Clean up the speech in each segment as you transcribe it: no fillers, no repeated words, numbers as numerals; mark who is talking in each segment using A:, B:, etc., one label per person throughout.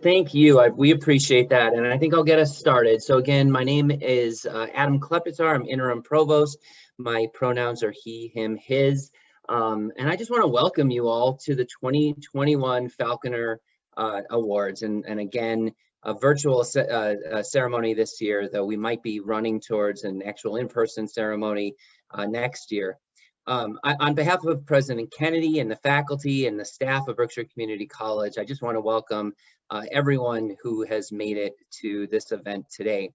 A: Thank you. We appreciate that. And I think I'll get us started. So again, my name is Adam Klepitar. I'm interim provost. My pronouns are he, him, his. And I just want to welcome you all to the 2021 Falconer Awards. And again, a virtual ceremony this year, though we might be running towards an actual in-person ceremony next year. On behalf of President Kennedy and the faculty and the staff of Berkshire Community College, I just want to welcome everyone who has made it to this event today.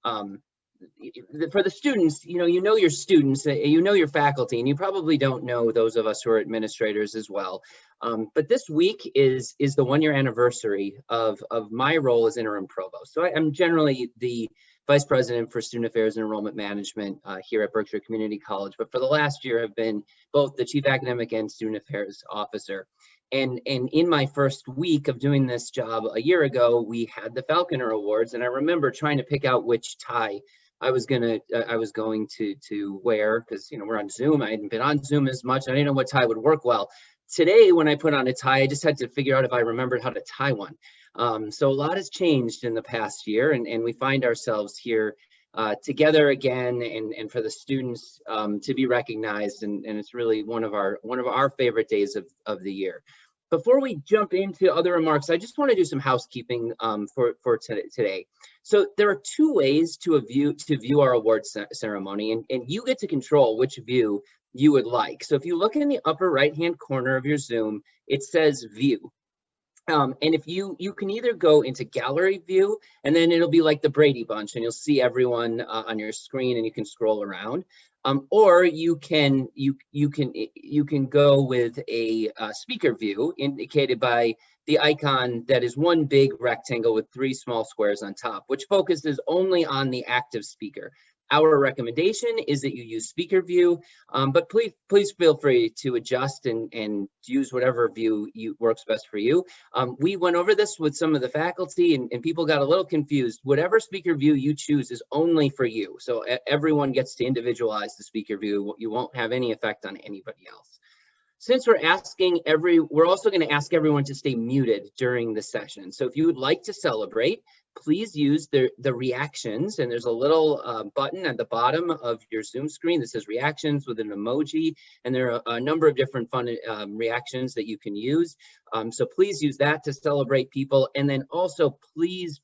A: For the students, you know your students, you know your faculty, and you probably don't know those of us who are administrators as well. But this week is the one-year anniversary of my role as interim provost. So I'm generally the Vice President for Student Affairs and Enrollment Management here at Berkshire Community College, but for the last year I've been both the Chief Academic and Student Affairs Officer. And in my first week of doing this job a year ago, we had the Falconer Awards, and I remember trying to pick out which tie I was going to wear, because we're on Zoom. I hadn't been on Zoom as much. I didn't know what tie would work well. Today, when I put on a tie, I just had to figure out if I remembered how to tie one. So a lot has changed in the past year, and we find ourselves here together again, and for the students to be recognized, and it's really one of our favorite days of the year. Before we jump into other remarks, I just want to do some housekeeping for today. So there are two ways to view our awards ceremony, and you get to control which view you would like. So if you look in the upper right-hand corner of your Zoom, it says View. And if you can either go into gallery view, and then it'll be like the Brady Bunch, and you'll see everyone on your screen, and you can scroll around. Or you can go with a speaker view indicated by the icon that is one big rectangle with three small squares on top, which focuses only on the active speaker. Our recommendation is that you use speaker view, but please feel free to adjust and use whatever view works best for you. We went over this with some of the faculty, and people got a little confused. Whatever speaker view you choose is only for you. So everyone gets to individualize the speaker view. You won't have any effect on anybody else. Since we're also going to ask everyone to stay muted during the session. So if you would like to celebrate, please use the reactions, and there's a little button at the bottom of your Zoom screen that says reactions with an emoji, and there are a number of different fun reactions that you can use. So please use that to celebrate people, and then also please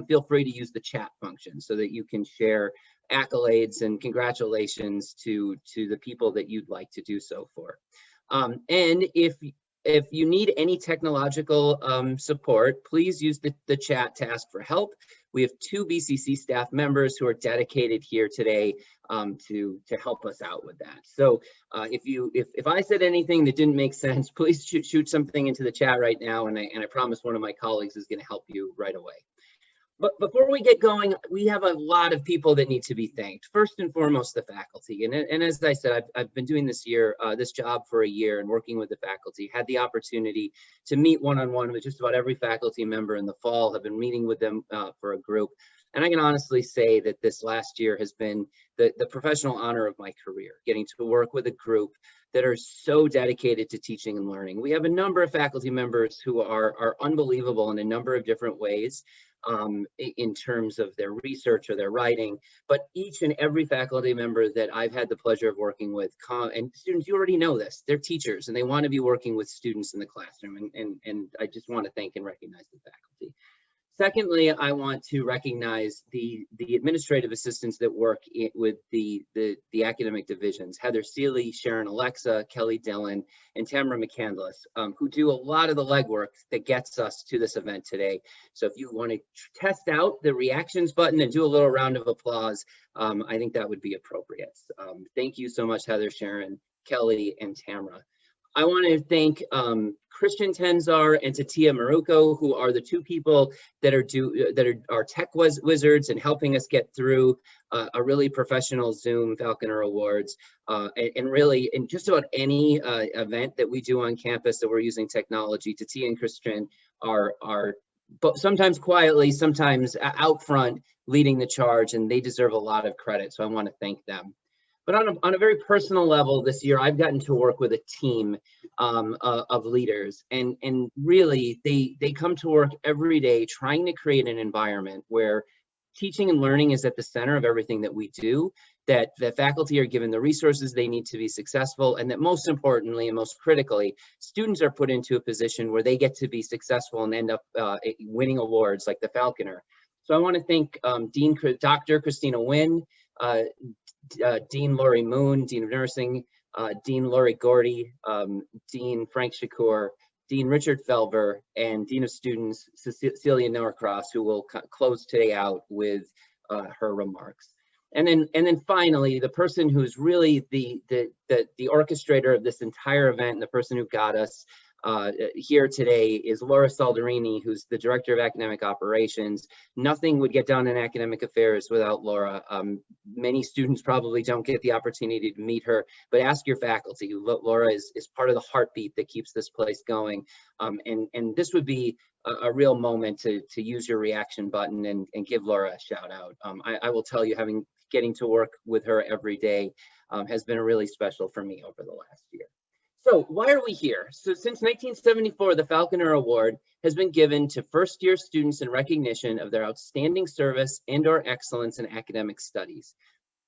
A: feel free to use the chat function so that you can share accolades and congratulations to the people that you'd like to do so for. And if you need any technological support, please use the chat to ask for help. We have two BCC staff members who are dedicated here today to help us out with that. So if I said anything that didn't make sense, please shoot something into the chat right now, and I promise one of my colleagues is going to help you right away. But before we get going, we have a lot of people that need to be thanked. First and foremost, the faculty. And as I said, I've been doing this job for a year and working with the faculty. Had the opportunity to meet one-on-one with just about every faculty member in the fall. Have been meeting with them for a group. And I can honestly say that this last year has been the professional honor of my career, getting to work with a group that are so dedicated to teaching and learning. We have a number of faculty members who are unbelievable in a number of different ways. In terms of their research or their writing, but each and every faculty member that I've had the pleasure of working with, and students, you already know this, they're teachers and they want to be working with students in the classroom, and I just want to thank and recognize the faculty. Secondly, I want to recognize the administrative assistants that work with the academic divisions, Heather Seeley, Sharon Alexa, Kelly Dillon, and Tamara McCandless, who do a lot of the legwork that gets us to this event today. So if you want to test out the reactions button and do a little round of applause, I think that would be appropriate. Thank you so much, Heather, Sharon, Kelly, and Tamara. I want to thank Christian Tenzar and Tatia Maruko, who are the two people that are tech wizards and helping us get through a really professional Zoom Falconer Awards. And really, in just about any event that we do on campus that we're using technology, Tatia and Christian are sometimes quietly, sometimes out front leading the charge, and they deserve a lot of credit. So I want to thank them. But on a very personal level this year, I've gotten to work with a team of leaders, and really they come to work every day trying to create an environment where teaching and learning is at the center of everything that we do, that the faculty are given the resources they need to be successful, and that most importantly and most critically, students are put into a position where they get to be successful and end up winning awards like the Falconer. So I want to thank Dr. Christina Nguyen, Dean Laurie Moon, Dean of Nursing, Dean Laurie Gordy, Dean Frank Shakur, Dean Richard Felver, and Dean of Students Cecilia Norcross, who will close today out with her remarks. And then finally, the person who's really the orchestrator of this entire event, and the person who got us here today, is Laura Saldarini, who's the Director of Academic Operations. Nothing would get done in academic affairs without Laura. Many students probably don't get the opportunity to meet her, but ask your faculty. Laura is part of the heartbeat that keeps this place going. And this would be a real moment to use your reaction button and give Laura a shout out. I will tell you, getting to work with her every day has been really special for me over the last year. So why are we here? So since 1974, the Falconer Award has been given to first-year students in recognition of their outstanding service and/or excellence in academic studies.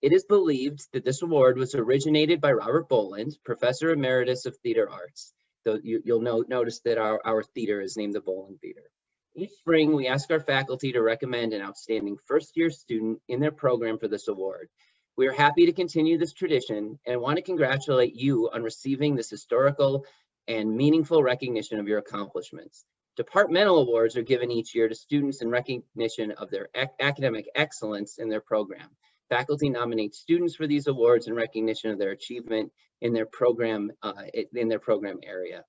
A: It is believed that this award was originated by Robert Boland, Professor Emeritus of Theater Arts. Though you'll notice that our theater is named the Boland Theater. Each spring, we ask our faculty to recommend an outstanding first-year student in their program for this award. We are happy to continue this tradition and want to congratulate you on receiving this historical and meaningful recognition of your accomplishments. Departmental awards are given each year to students in recognition of their academic excellence in their program. Faculty nominate students for these awards in recognition of their achievement in their program area.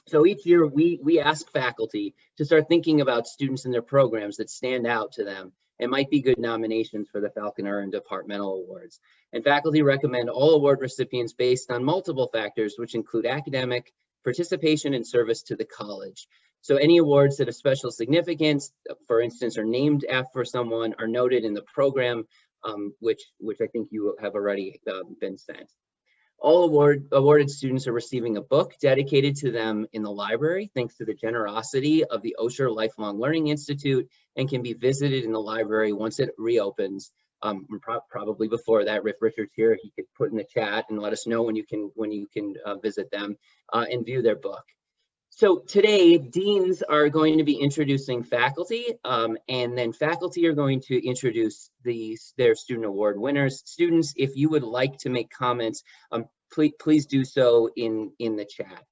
A: So each year we ask faculty to start thinking about students in their programs that stand out to them and might be good nominations for the Falconer and Departmental Awards. And faculty recommend all award recipients based on multiple factors, which include academic, participation, and service to the college. So any awards that have special significance, for instance, are named after someone, are noted in the program, which I think you have already been sent. All awarded students are receiving a book dedicated to them in the library, thanks to the generosity of the Osher Lifelong Learning Institute, and can be visited in the library once it reopens. Probably before that, if Richard's here, he could put in the chat and let us know when you can visit them and view their book. So today, deans are going to be introducing faculty, and then faculty are going to introduce their student award winners. Students, if you would like to make comments, please do so in the chat.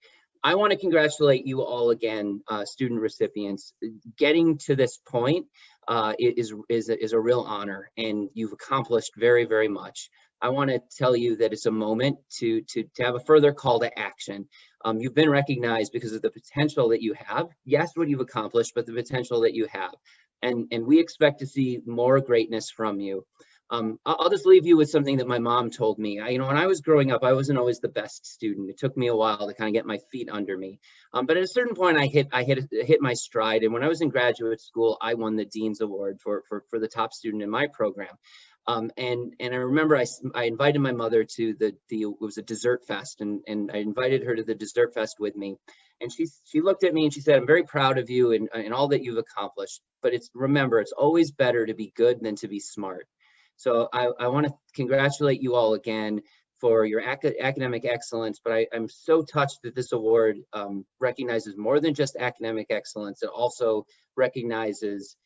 A: I want to congratulate you all again, student recipients. Getting to this point is a real honor, and you've accomplished very, very much. I want to tell you that it's a moment to have a further call to action. You've been recognized because of the potential that you have. Yes, what you've accomplished, but the potential that you have. And we expect to see more greatness from you. I'll just leave you with something that my mom told me. When I was growing up, I wasn't always the best student. It took me a while to kind of get my feet under me. But at a certain point, I hit my stride. And when I was in graduate school, I won the Dean's Award for the top student in my program. And I remember I invited my mother to it was a dessert fest, and I invited her to the dessert fest with me. And she looked at me and she said, "I'm very proud of you and all that you've accomplished, but remember, it's always better to be good than to be smart." So I want to congratulate you all again for your academic excellence, but I'm so touched that this award recognizes more than just academic excellence. It also recognizes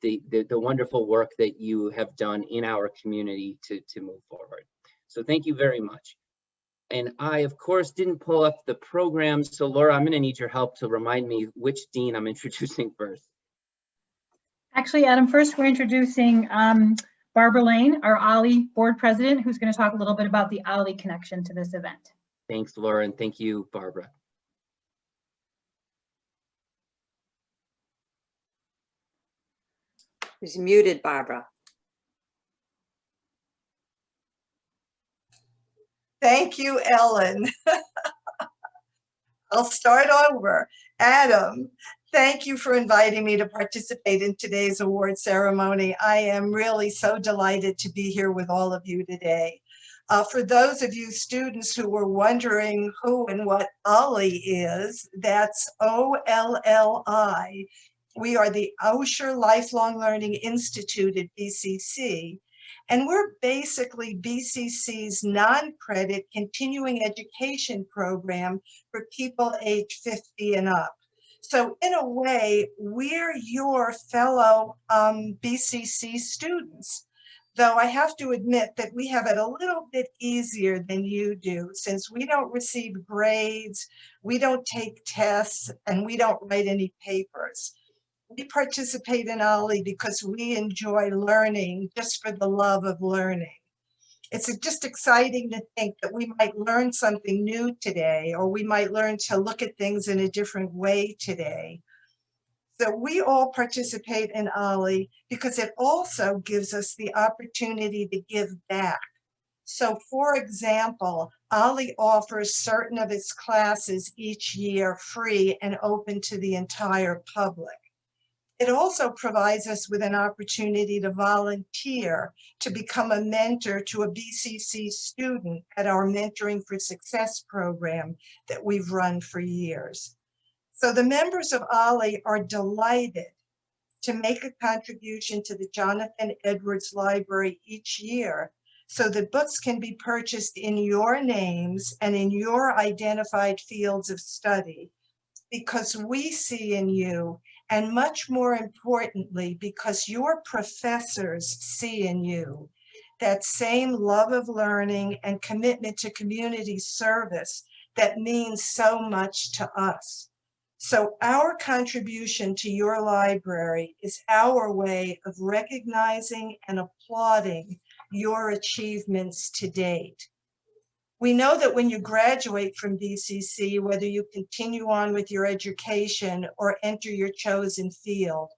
A: the wonderful work that you have done in our community to move forward. So thank you very much. And I, of course, didn't pull up the program. So Laura, I'm going to need your help to remind me which dean I'm introducing first.
B: Actually, Adam, first we're introducing Barbara Lane, our OLLI board president, who's going to talk a little bit about the OLLI connection to this event.
A: Thanks, Laura, and thank you, Barbara.
C: She's muted, Barbara.
D: Thank you, Ellen. I'll start over. Adam, thank you for inviting me to participate in today's award ceremony. I am really so delighted to be here with all of you today. For those of you students who were wondering who and what OLLI is, that's OLLI. We are the Osher Lifelong Learning Institute at BCC, and we're basically BCC's non-credit continuing education program for people age 50 and up. So in a way, we're your fellow BCC students. Though I have to admit that we have it a little bit easier than you do, since we don't receive grades, we don't take tests, and we don't write any papers. We participate in OLLI because we enjoy learning just for the love of learning. It's just exciting to think that we might learn something new today, or we might learn to look at things in a different way today. So we all participate in OLLI because it also gives us the opportunity to give back. So for example, OLLI offers certain of its classes each year free and open to the entire public. It also provides us with an opportunity to volunteer to become a mentor to a BCC student at our Mentoring for Success program that we've run for years. So the members of OLLI are delighted to make a contribution to the Jonathan Edwards Library each year so that books can be purchased in your names and in your identified fields of study, because we see in you, and much more importantly, because your professors see in you, that same love of learning and commitment to community service that means so much to us. So our contribution to your library is our way of recognizing and applauding your achievements to date. We know that when you graduate from BCC, whether you continue on with your education or enter your chosen field,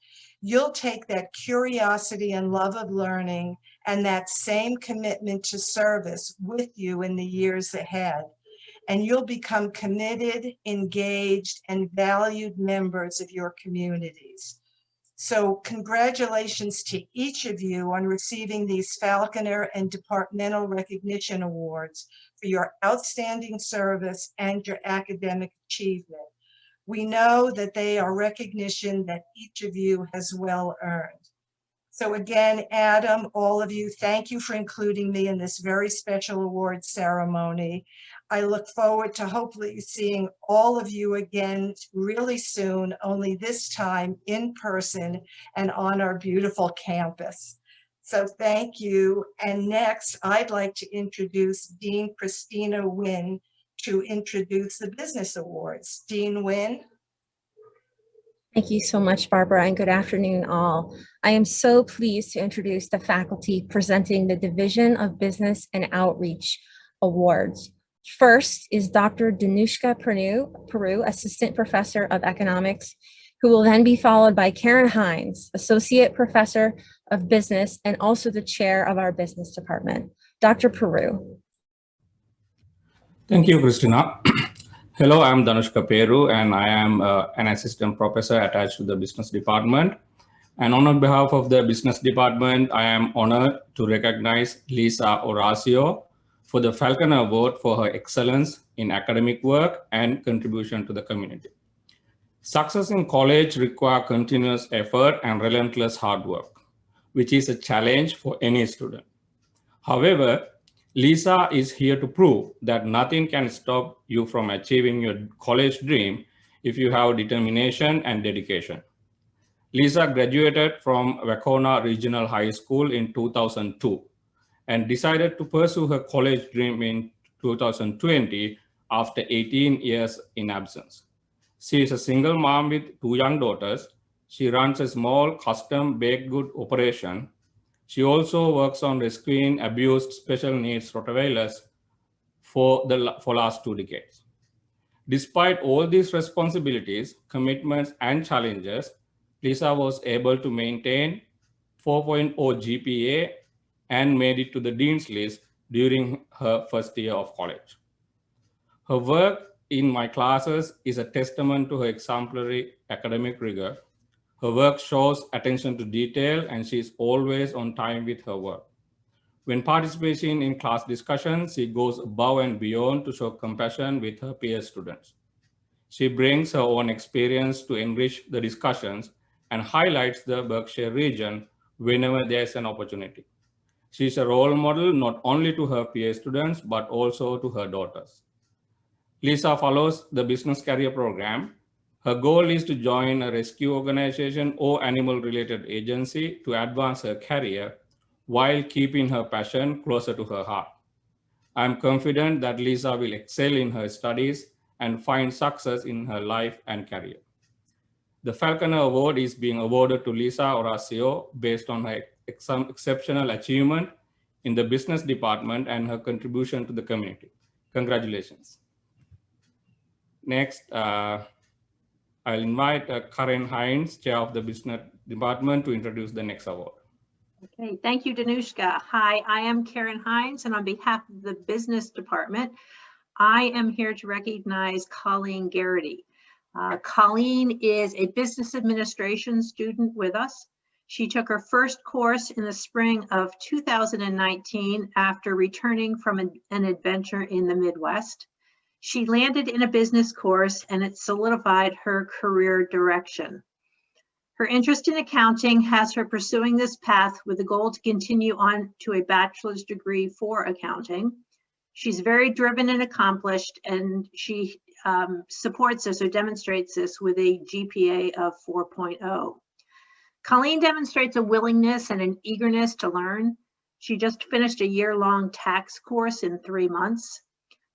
D: you'll take that curiosity and love of learning and that same commitment to service with you in the years ahead. And you'll become committed, engaged, and valued members of your communities. So congratulations to each of you on receiving these Falconer and Departmental Recognition Awards for your outstanding service and your academic achievement. We know that they are recognition that each of you has well earned. So again, Adam, all of you, thank you for including me in this very special award ceremony. I look forward to hopefully seeing all of you again really soon, only this time in person and on our beautiful campus. So thank you. And next, I'd like to introduce Dean Christina Nguyen to introduce the Business Awards. Dean Nguyen.
C: Thank you so much, Barbara, and good afternoon, all. I am so pleased to introduce the faculty presenting the Division of Business and Outreach Awards. First is Dr. Danushka Peru, Assistant Professor of Economics, who will then be followed by Karen Hines, Associate Professor of Business and also the Chair of our Business Department. Dr. Peru.
E: Thank you, Christina. Hello, I'm Danushka Peru, and I am an assistant professor attached to the business department. And on behalf of the business department, I am honored to recognize Lisa Horacio for the Falconer Award for her excellence in academic work and contribution to the community. Success in college requires continuous effort and relentless hard work, which is a challenge for any student. However, Lisa is here to prove that nothing can stop you from achieving your college dream if you have determination and dedication. Lisa graduated from Falconer Regional High School in 2002 and decided to pursue her college dream in 2020 after 18 years in absence. She is a single mom with 2 young daughters. She runs a small custom baked good operation. She also works on rescuing abused special needs Rottweilers for last 2 decades. Despite all these responsibilities, commitments, and challenges, Lisa was able to maintain 4.0 GPA and made it to the Dean's List during her first year of college. Her work in my classes is a testament to her exemplary academic rigor. Her work shows attention to detail, and she is always on time with her work. When participating in class discussions, she goes above and beyond to show compassion with her peer students. She brings her own experience to enrich the discussions and highlights the Berkshire region whenever there's an opportunity. She is a role model not only to her peer students, but also to her daughters. Lisa follows the business career program. Her goal is to join a rescue organization or animal-related agency to advance her career while keeping her passion closer to her heart. I'm confident that Lisa will excel in her studies and find success in her life and career. The Falconer Award is being awarded to Lisa Horacio based on her exceptional achievement in the business department and her contribution to the community. Congratulations. Next, I'll invite Karen Hines, Chair of the Business Department, to introduce the next award.
F: Okay, thank you, Danushka. Hi, I am Karen Hines, and on behalf of the Business Department, I am here to recognize Colleen Garrity. Colleen is a business administration student with us. She took her first course in the spring of 2019 after returning from an adventure in the Midwest. She landed in a business course and it solidified her career direction. Her interest in accounting has her pursuing this path with the goal to continue on to a bachelor's degree for accounting. She's very driven and accomplished, and she supports this or demonstrates this with a GPA of 4.0. Colleen demonstrates a willingness and an eagerness to learn. She just finished a year-long tax course in 3 months.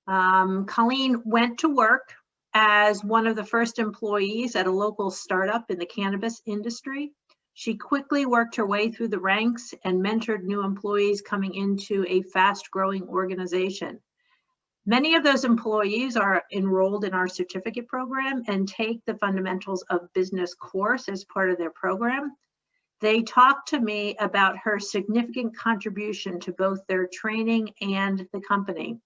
F: Colleen went to work as one of the first employees at a local startup in the cannabis industry. She quickly worked her way through the ranks and mentored new employees coming into a fast-growing organization. Many of those employees are enrolled in our certificate program and take the Fundamentals of Business course as part of their program. They talked to me about her significant contribution to both their training and the company.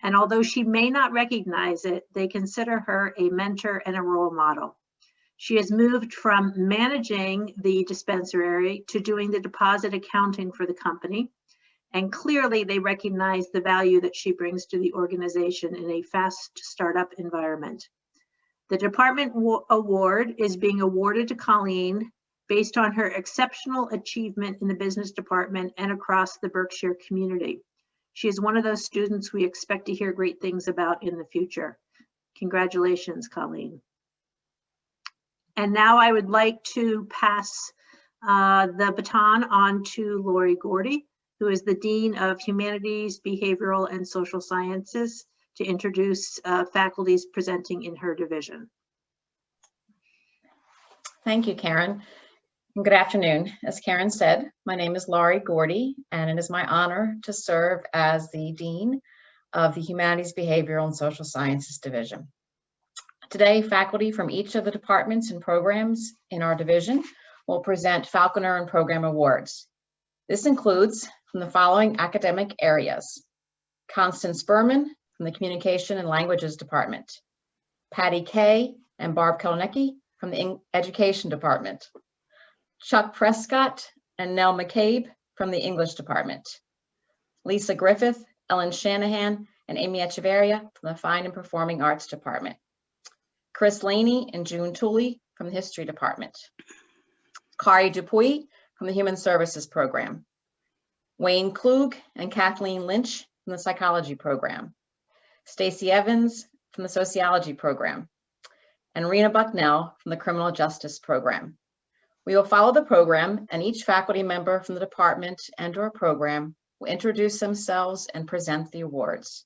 F: And although she may not recognize it, they consider her a mentor and a role model. She has moved from managing the dispensary to doing the deposit accounting for the company. And clearly they recognize the value that she brings to the organization in a fast startup environment. The department award is being awarded to Colleen based on her exceptional achievement in the business department and across the Berkshire community. She is one of those students we expect to hear great things about in the future. Congratulations, Colleen. And now I would like to pass the baton on to Lori Gordy, who is the Dean of Humanities, Behavioral, and Social Sciences, to introduce faculties presenting in her division.
G: Thank you, Karen. Good afternoon. As Karen said, my name is Laurie Gordy, and it is my honor to serve as the Dean of the Humanities, Behavioral, and Social Sciences Division. Today, faculty from each of the departments and programs in our division will present Falconer and Program Awards. This includes from the following academic areas: Constance Berman from the Communication and Languages Department, Patty Kay and Barb Kelnicki from the Education Department, Chuck Prescott and Nell McCabe from the English Department, Lisa Griffith, Ellen Shanahan, and Amy Echeverria from the Fine and Performing Arts Department, Chris Laney and June Tooley from the History Department, Kari Dupuy from the Human Services Program, Wayne Klug and Kathleen Lynch from the Psychology Program, Stacy Evans from the Sociology Program, and Rena Bucknell from the Criminal Justice Program. We will follow the program, and each faculty member from the department and/or program will introduce themselves and present the awards.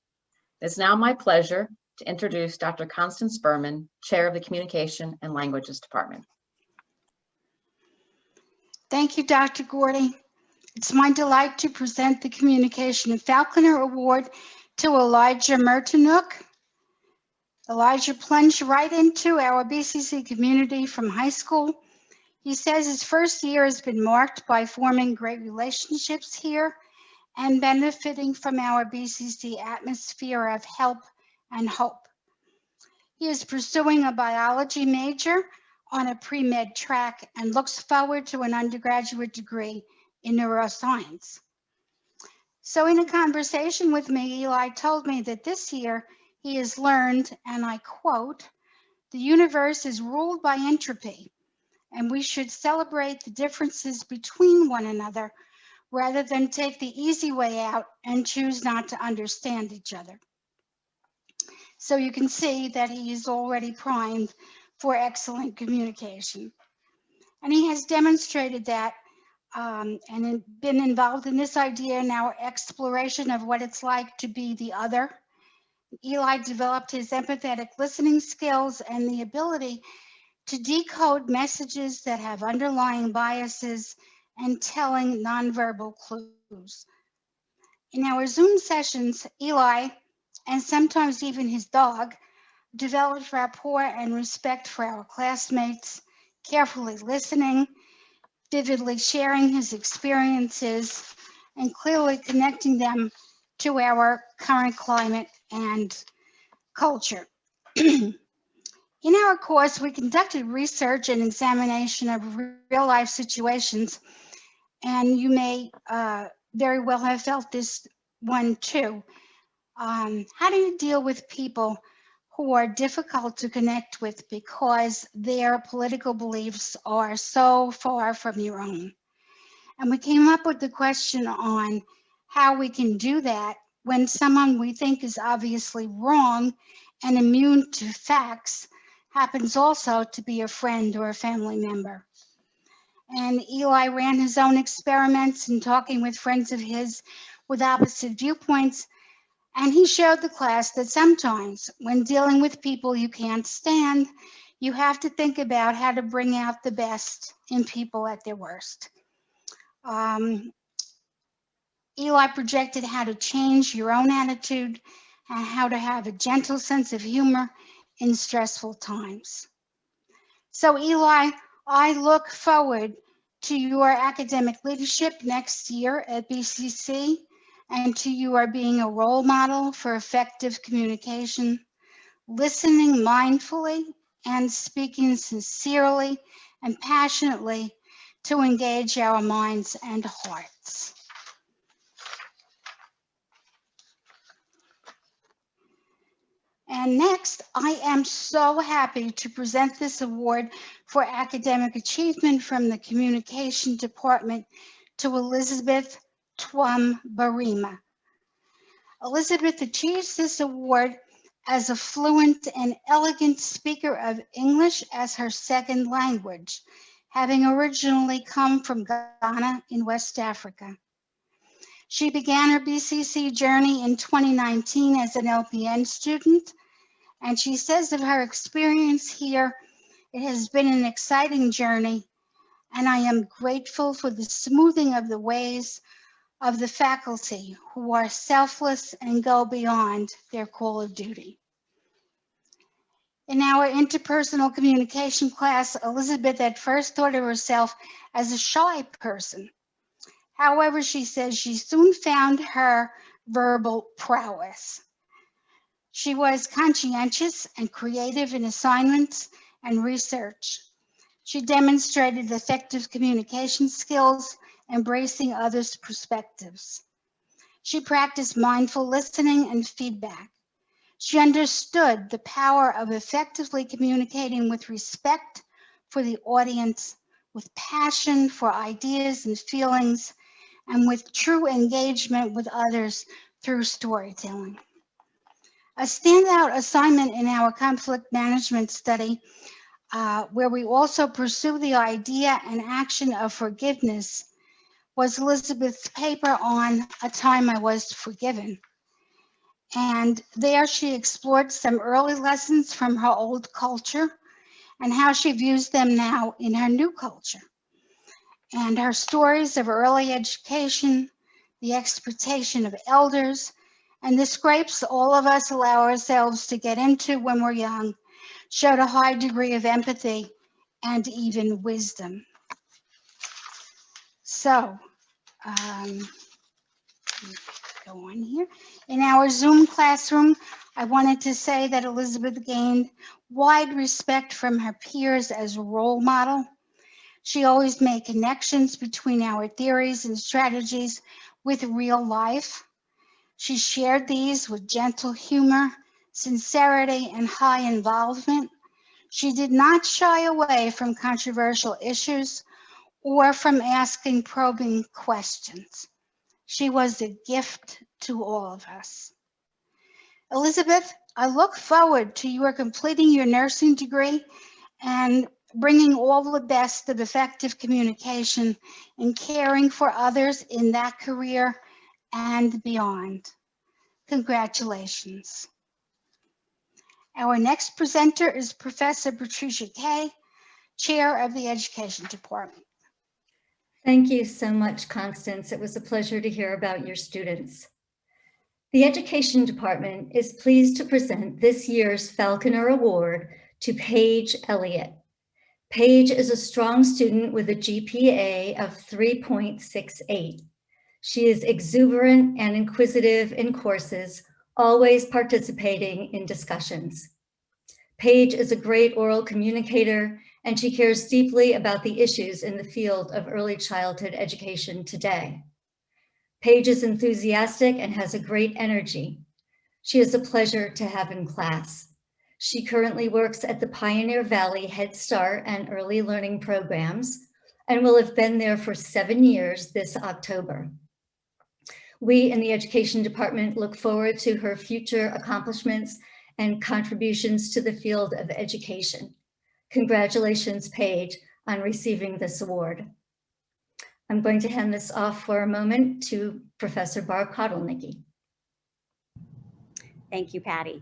G: It is now my pleasure to introduce Dr. Constance Berman, Chair of the Communication and Languages Department.
H: Thank you, Dr. Gordy. It's my delight to present the Communication and Falconer Award to Elijah Mertenook. Elijah plunged right into our BCC community from high school. He says his first year has been marked by forming great relationships here and benefiting from our BCC atmosphere of help and hope. He is pursuing a biology major on a pre-med track and looks forward to an undergraduate degree in neuroscience. So in a conversation with me, Eli told me that this year he has learned, and I quote, "The universe is ruled by entropy, and we should celebrate the differences between one another rather than take the easy way out and choose not to understand each other." So you can see that he is already primed for excellent communication. And he has demonstrated that and been involved in this idea in our exploration of what it's like to be the other. Eli developed his empathetic listening skills and the ability to decode messages that have underlying biases and telling nonverbal clues. In our Zoom sessions, Eli, and sometimes even his dog, developed rapport and respect for our classmates, carefully listening, vividly sharing his experiences, and clearly connecting them to our current climate and culture. In our course, we conducted research and examination of real-life situations, and you may very well have felt this one too. How do you deal with people who are difficult to connect with because their political beliefs are so far from your own? And we came up with the question on how we can do that when someone we think is obviously wrong and immune to facts happens also to be a friend or a family member. And Eli ran his own experiments in talking with friends of his with opposite viewpoints. And he showed the class that sometimes when dealing with people you can't stand, you have to think about how to bring out the best in people at their worst. Eli projected how to change your own attitude and how to have a gentle sense of humor in stressful times. So Eli, I look forward to your academic leadership next year at BCC and to your being a role model for effective communication, listening mindfully and speaking sincerely and passionately to engage our minds and hearts. And next, I am so happy to present this award for academic achievement from the Communication Department to Elizabeth Twum Barima. Elizabeth achieves this award as a fluent and elegant speaker of English as her second language, having originally come from Ghana in West Africa. She began her BCC journey in 2019 as an LPN student, and she says of her experience here, "It has been an exciting journey, and I am grateful for the smoothing of the ways of the faculty who are selfless and go beyond their call of duty." In our interpersonal communication class, Elizabeth at first thought of herself as a shy person. However, she says she soon found her verbal prowess. She was conscientious and creative in assignments and research. She demonstrated effective communication skills, embracing others' perspectives. She practiced mindful listening and feedback. She understood the power of effectively communicating with respect for the audience, with passion for ideas and feelings, and with true engagement with others through storytelling. A standout assignment in our conflict management study, where we also pursue the idea and action of forgiveness, was Elizabeth's paper on A Time I Was Forgiven. And there she explored some early lessons from her old culture and how she views them now in her new culture. And her stories of early education, the expectation of elders, and the scrapes all of us allow ourselves to get into when we're young, showed a high degree of empathy and even wisdom. So, go on here. In our Zoom classroom, I wanted to say that Elizabeth gained wide respect from her peers as a role model. She always made connections between our theories and strategies with real life. She shared these with gentle humor, sincerity, and high involvement. She did not shy away from controversial issues or from asking probing questions. She was a gift to all of us. Elizabeth, I look forward to your completing your nursing degree and bringing all the best of effective communication and caring for others in that career and beyond. Congratulations. Our next presenter is Professor Patricia Kay, Chair of the Education Department.
I: Thank you so much, Constance. It was a pleasure to hear about your students. The Education Department is pleased to present this year's Falconer Award to Paige Elliott. Paige is a strong student with a GPA of 3.68. She is exuberant and inquisitive in courses, always participating in discussions. Paige is a great oral communicator, and she cares deeply about the issues in the field of early childhood education today. Paige is enthusiastic and has a great energy. She is a pleasure to have in class. She currently works at the Pioneer Valley Head Start and Early Learning programs and will have been there for 7 years this October. We in the Education Department look forward to her future accomplishments and contributions to the field of education. Congratulations, Paige, on receiving this award. I'm going to hand this off for a moment to Professor Barb Kotelnicki.
J: Thank you, Patty.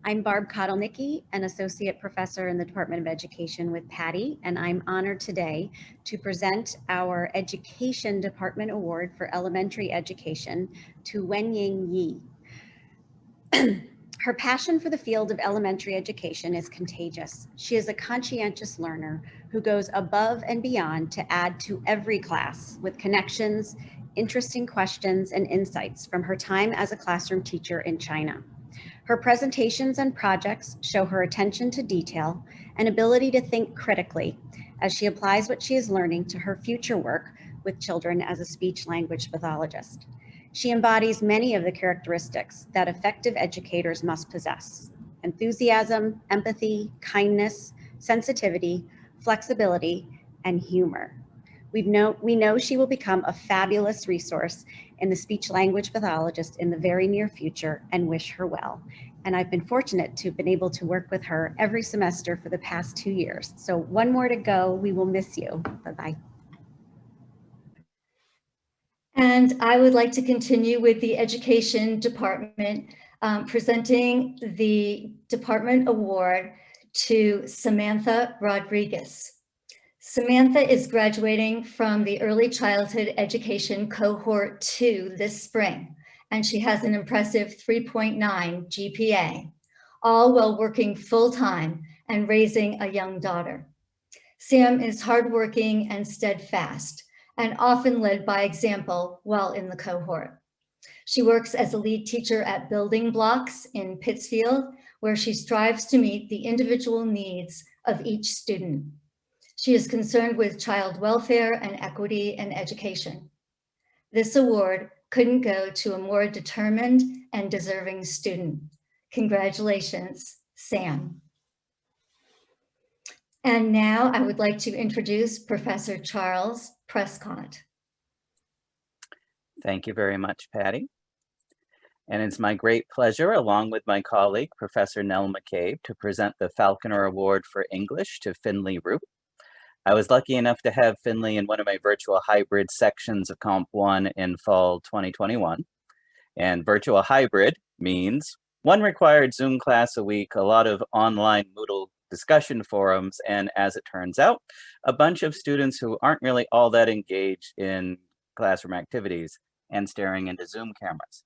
J: I'm Barb Kotelnicki, an associate professor in the Department of Education with Patty, and I'm honored today to present our Education Department Award for Elementary Education to Wenying Yi. Her passion for the field of elementary education is contagious. She is a conscientious learner who goes above and beyond to add to every class with connections, interesting questions, and insights from her time as a classroom teacher in China. Her presentations and projects show her attention to detail and ability to think critically as she applies what she is learning to her future work with children as a speech-language pathologist. She embodies many of the characteristics that effective educators must possess: enthusiasm, empathy, kindness, sensitivity, flexibility, and humor. We know she will become a fabulous resource in the speech-language pathologist in the very near future and wish her well. And I've been fortunate to have been able to work with her every semester for the past 2 years. So one more to go. We will miss you. Bye-bye.
I: And I would like to continue with the Education Department, presenting the Department Award to Samantha Rodriguez. Samantha is graduating from the Early Childhood Education Cohort 2 this spring, and she has an impressive 3.9 GPA, all while working full-time and raising a young daughter. Sam is hardworking and steadfast, and often led by example while in the cohort. She works as a lead teacher at Building Blocks in Pittsfield, where she strives to meet the individual needs of each student. She is concerned with child welfare and equity in education. This award couldn't go to a more determined and deserving student. Congratulations, Sam. And now I would like to introduce Professor Charles Prescott.
K: Thank you very much, Patty. And it's my great pleasure, along with my colleague, Professor Nell McCabe, to present the Falconer Award for English to Finley Roop. I was lucky enough to have Finley in one of my virtual hybrid sections of Comp 1 in fall 2021. And virtual hybrid means one required Zoom class a week, a lot of online Moodle discussion forums, and as it turns out, a bunch of students who aren't really all that engaged in classroom activities and staring into Zoom cameras.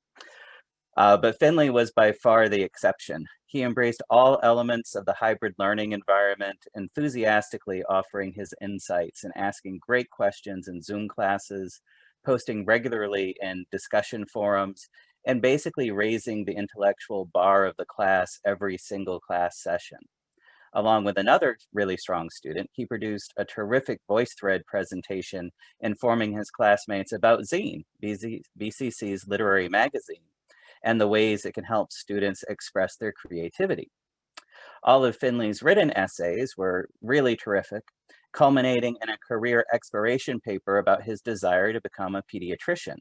K: But Finley was by far the exception. He embraced all elements of the hybrid learning environment, enthusiastically offering his insights and asking great questions in Zoom classes, posting regularly in discussion forums, and basically raising the intellectual bar of the class every single class session. Along with another really strong student, he produced a terrific VoiceThread presentation informing his classmates about Zine, BCC's literary magazine, and the ways it can help students express their creativity. All of Finley's written essays were really terrific, culminating in a career exploration paper about his desire to become a pediatrician.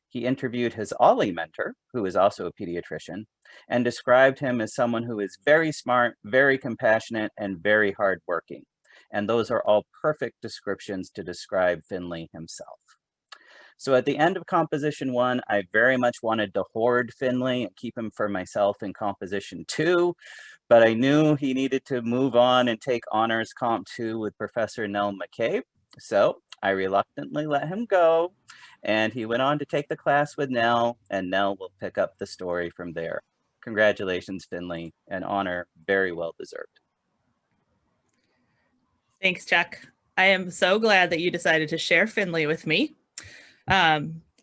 K: He interviewed his Ollie mentor, who is also a pediatrician, and described him as someone who is very smart, very compassionate, and very hardworking. And those are all perfect descriptions to describe Finley himself. So at the end of composition 1, I very much wanted to hoard Finley and keep him for myself in composition 2, but I knew he needed to move on and take honors comp 2 with Professor Nell McCabe. So I reluctantly let him go, and he went on to take the class with Nell, and Nell will pick up the story from there. Congratulations, Finley, an honor very well deserved.
L: Thanks, Chuck. I am so glad that you decided to share Finley with me.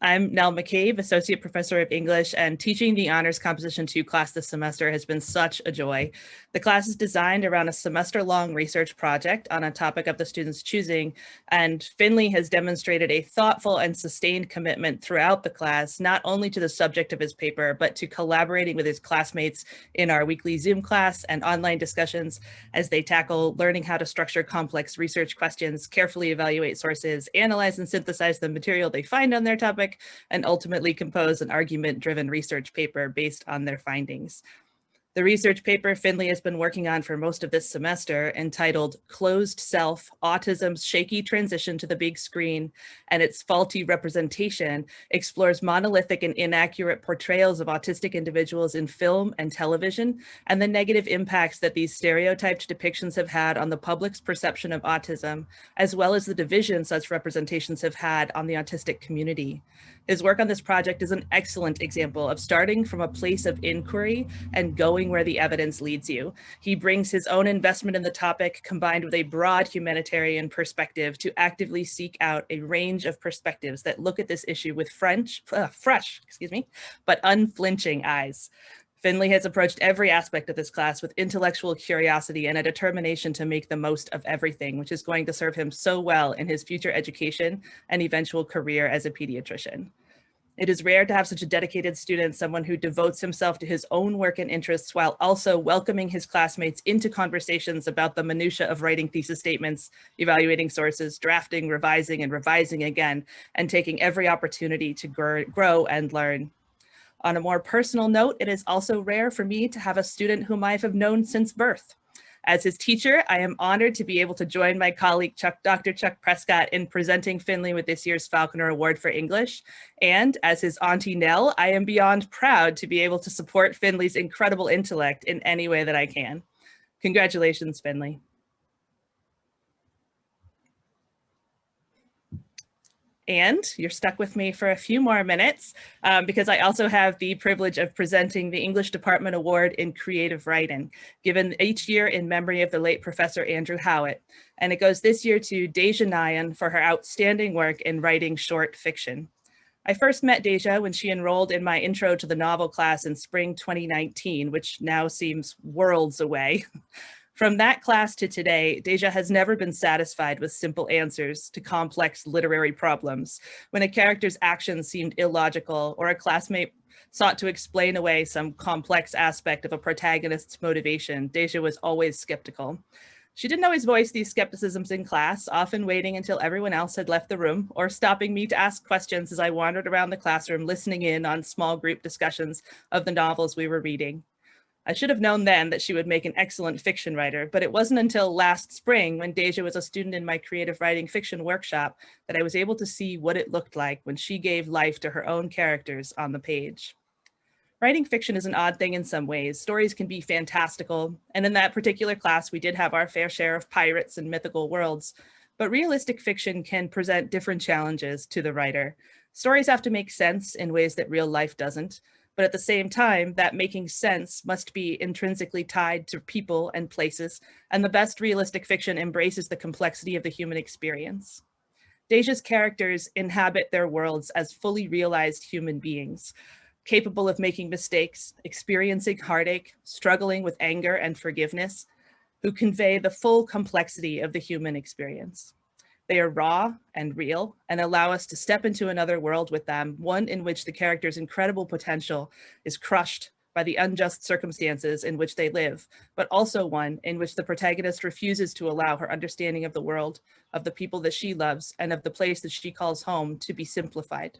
L: I'm Nell McCabe, Associate Professor of English, and teaching the Honors Composition 2 class this semester has been such a joy. The class is designed around a semester-long research project on a topic of the student's choosing, and Finley has demonstrated a thoughtful and sustained commitment throughout the class, not only to the subject of his paper, but to collaborating with his classmates in our weekly Zoom class and online discussions as they tackle learning how to structure complex research questions, carefully evaluate sources, analyze and synthesize the material they find on their topic, and ultimately compose an argument-driven research paper based on their findings. The research paper Finley has been working on for most of this semester, entitled Closed Self, Autism's Shaky Transition to the Big Screen and Its Faulty Representation, explores monolithic and inaccurate portrayals of autistic individuals in film and television, and the negative impacts that these stereotyped depictions have had on the public's perception of autism, as well as the division such representations have had on the autistic community. His work on this project is an excellent example of starting from a place of inquiry and going where the evidence leads you. He brings his own investment in the topic combined with a broad humanitarian perspective to actively seek out a range of perspectives that look at this issue with fresh, but unflinching eyes. Finley has approached every aspect of this class with intellectual curiosity and a determination to make the most of everything, which is going to serve him so well in his future education and eventual career as a pediatrician. It is rare to have such a dedicated student, someone who devotes himself to his own work and interests while also welcoming his classmates into conversations about the minutia of writing thesis statements, evaluating sources, drafting, revising, and revising again, and taking every opportunity to grow and learn. On a more personal note, it is also rare for me to have a student whom I have known since birth. As his teacher, I am honored to be able to join my colleague, Dr. Chuck Prescott, in presenting Finley with this year's Falconer Award for English. And as his auntie Nell, I am beyond proud to be able to support Finley's incredible intellect in any way that I can. Congratulations, Finley. And you're stuck with me for a few more minutes because I also have the privilege of presenting the English Department Award in Creative Writing, given each year in memory of the late Professor Andrew Howitt. And it goes this year to Deja Nayan for her outstanding work in writing short fiction. I first met Deja when she enrolled in my Intro to the Novel class in spring 2019, which now seems worlds away. From that class to today, Deja has never been satisfied with simple answers to complex literary problems. When a character's actions seemed illogical or a classmate sought to explain away some complex aspect of a protagonist's motivation, Deja was always skeptical. She didn't always voice these skepticisms in class, often waiting until everyone else had left the room or stopping me to ask questions as I wandered around the classroom listening in on small group discussions of the novels we were reading. I should have known then that she would make an excellent fiction writer, but it wasn't until last spring when Deja was a student in my creative writing fiction workshop that I was able to see what it looked like when she gave life to her own characters on the page. Writing fiction is an odd thing in some ways. Stories can be fantastical, and in that particular class, we did have our fair share of pirates and mythical worlds, but realistic fiction can present different challenges to the writer. Stories have to make sense in ways that real life doesn't. But at the same time, that making sense must be intrinsically tied to people and places, and the best realistic fiction embraces the complexity of the human experience. Deja's characters inhabit their worlds as fully realized human beings, capable of making mistakes, experiencing heartache, struggling with anger and forgiveness. who convey the full complexity of the human experience. They are raw and real and allow us to step into another world with them, one in which the character's incredible potential is crushed by the unjust circumstances in which they live, but also one in which the protagonist refuses to allow her understanding of the world, of the people that she loves, and of the place that she calls home to be simplified.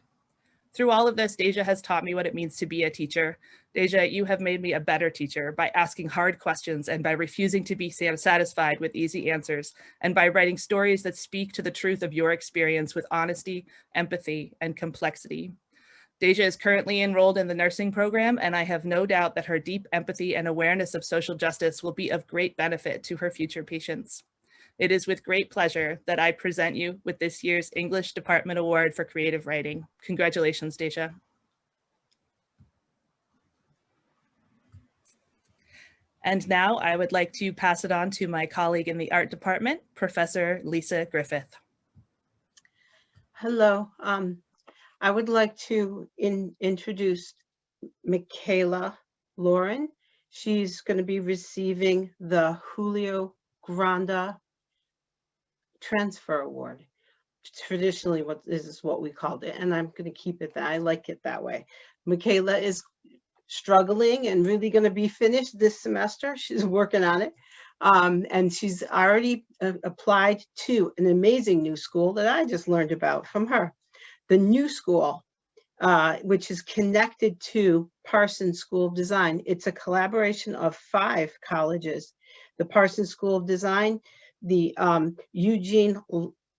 L: Through all of this, Deja has taught me what it means to be a teacher. Deja, you have made me a better teacher by asking hard questions and by refusing to be satisfied with easy answers, and by writing stories that speak to the truth of your experience with honesty, empathy, and complexity. Deja is currently enrolled in the nursing program, and I have no doubt that her deep empathy and awareness of social justice will be of great benefit to her future patients. It is with great pleasure that I present you with this year's English Department Award for Creative Writing. Congratulations, Deja. And now I would like to pass it on to my colleague in the art department, Professor Lisa Griffith.
M: Hello. I would like to introduce Michaela Lauren. She's going to be receiving the Julio Granda Transfer Award. Traditionally, this is what we called it, and I'm going to keep it that. I like it that way. Michaela is struggling and really going to be finished this semester. She's working on it. And she's already applied to an amazing new school that I just learned about from her. The new school, which is connected to Parsons School of Design. It's a collaboration of 5 colleges: the Parsons School of Design, the Eugene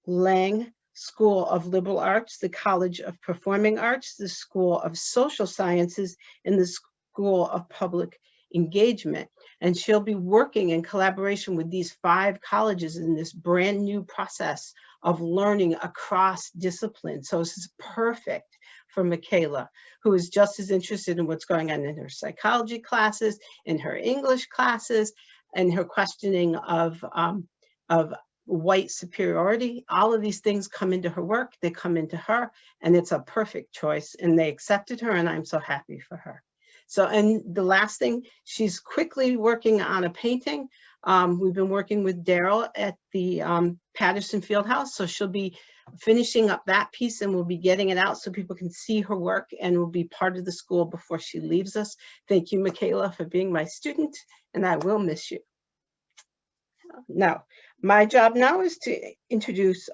M: Lang School of Liberal Arts, the College of Performing Arts, the School of Social Sciences, and the School of Public Engagement. And she'll be working in collaboration with these 5 colleges in this brand new process of learning across disciplines. So this is perfect for Michaela, who is just as interested in what's going on in her psychology classes, in her English classes, and her questioning of white superiority. All of these things come into her work, they come into her, and it's a perfect choice, and they accepted her, and I'm so happy for her. So, and the last thing, she's quickly working on a painting. We've been working with Daryl at the Patterson Fieldhouse, so she'll be finishing up that piece, and we'll be getting it out so people can see her work and will be part of the school before she leaves us. Thank you, Michaela, for being my student, and I will miss you. Now, my job now is to introduce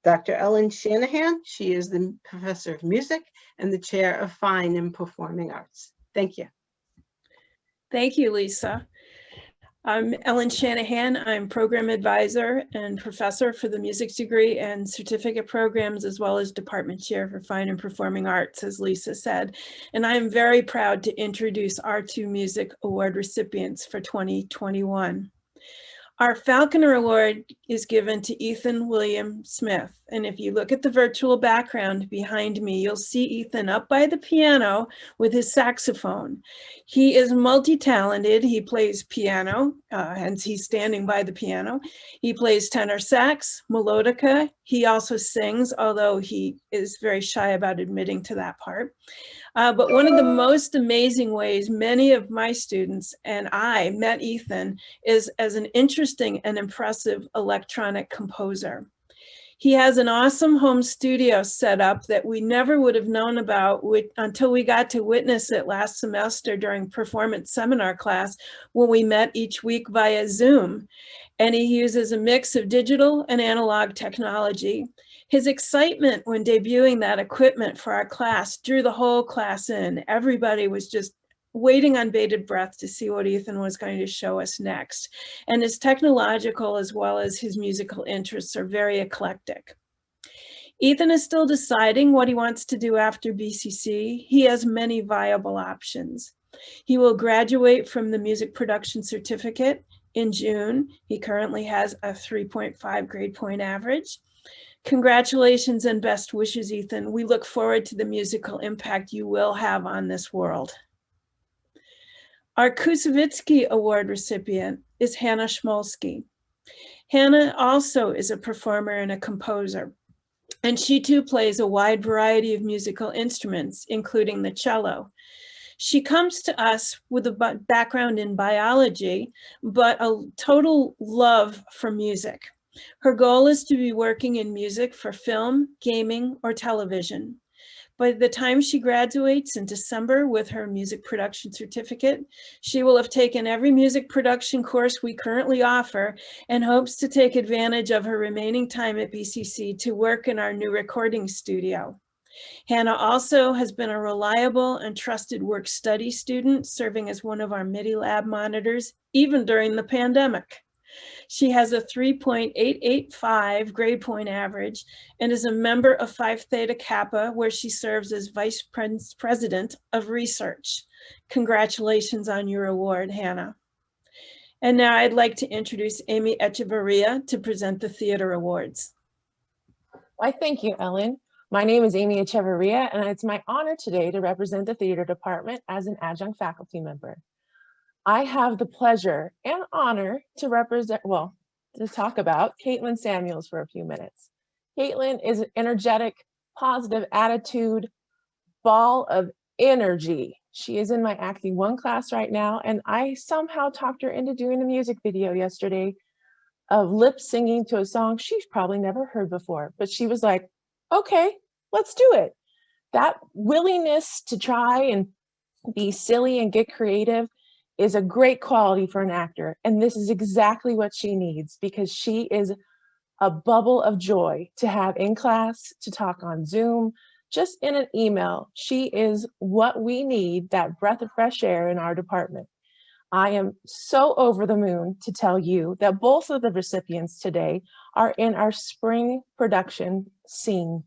M: Dr. Ellen Shanahan. She is the professor of music and the chair of fine and performing arts. Thank you.
N: Thank you, Lisa. I'm Ellen Shanahan. I'm program advisor and professor for the music degree and certificate programs, as well as department chair for fine and performing arts, as Lisa said. And I am very proud to introduce our 2 music award recipients for 2021. Our Falconer Award is given to Ethan William Smith. And if you look at the virtual background behind me, you'll see Ethan up by the piano with his saxophone. He is multi-talented. He plays piano, hence he's standing by the piano. He plays tenor sax, melodica. He also sings, although he is very shy about admitting to that part. But one of the most amazing ways many of my students and I met Ethan is as an interesting and impressive electronic composer. He has an awesome home studio set up that we never would have known about until we got to witness it last semester during performance seminar class when we met each week via Zoom. And he uses a mix of digital and analog technology. His excitement when debuting that equipment for our class drew the whole class in. Everybody was just waiting on bated breath to see what Ethan was going to show us next. And his technological as well as his musical interests are very eclectic. Ethan is still deciding what he wants to do after BCC. He has many viable options. He will graduate from the music production certificate in June. He currently has a 3.5 grade point average. Congratulations and best wishes, Ethan. We look forward to the musical impact you will have on this world. Our Kusevitsky Award recipient is Hannah Schmolsky. Hannah also is a performer and a composer, and she too plays a wide variety of musical instruments, including the cello. She comes to us with a background in biology, but a total love for music. Her goal is to be working in music for film, gaming, or television. By the time she graduates in December with her music production certificate, she will have taken every music production course we currently offer and hopes to take advantage of her remaining time at BCC to work in our new recording studio. Hannah also has been a reliable and trusted work-study student, serving as one of our MIDI lab monitors, even during the pandemic. She has a 3.885 grade point average and is a member of Phi Theta Kappa, where she serves as Vice President of Research. Congratulations on your award, Hannah. And now I'd like to introduce Amy Echevarria to present the Theater Awards.
O: Why, thank you, Ellen. My name is Amy Echevarria, and it's my honor today to represent the Theater Department as an adjunct faculty member. I have the pleasure and honor to to talk about Caitlin Samuels for a few minutes. Caitlin is an energetic, positive attitude, ball of energy. She is in my Acting 1 class right now, and I somehow talked her into doing a music video yesterday of lip singing to a song she's probably never heard before, but she was like, okay, let's do it. That willingness to try and be silly and get creative is a great quality for an actor. And this is exactly what she needs, because she is a bubble of joy to have in class, to talk on Zoom, just in an email. She is what we need, that breath of fresh air in our department. I am so over the moon to tell you that both of the recipients today are in our spring scene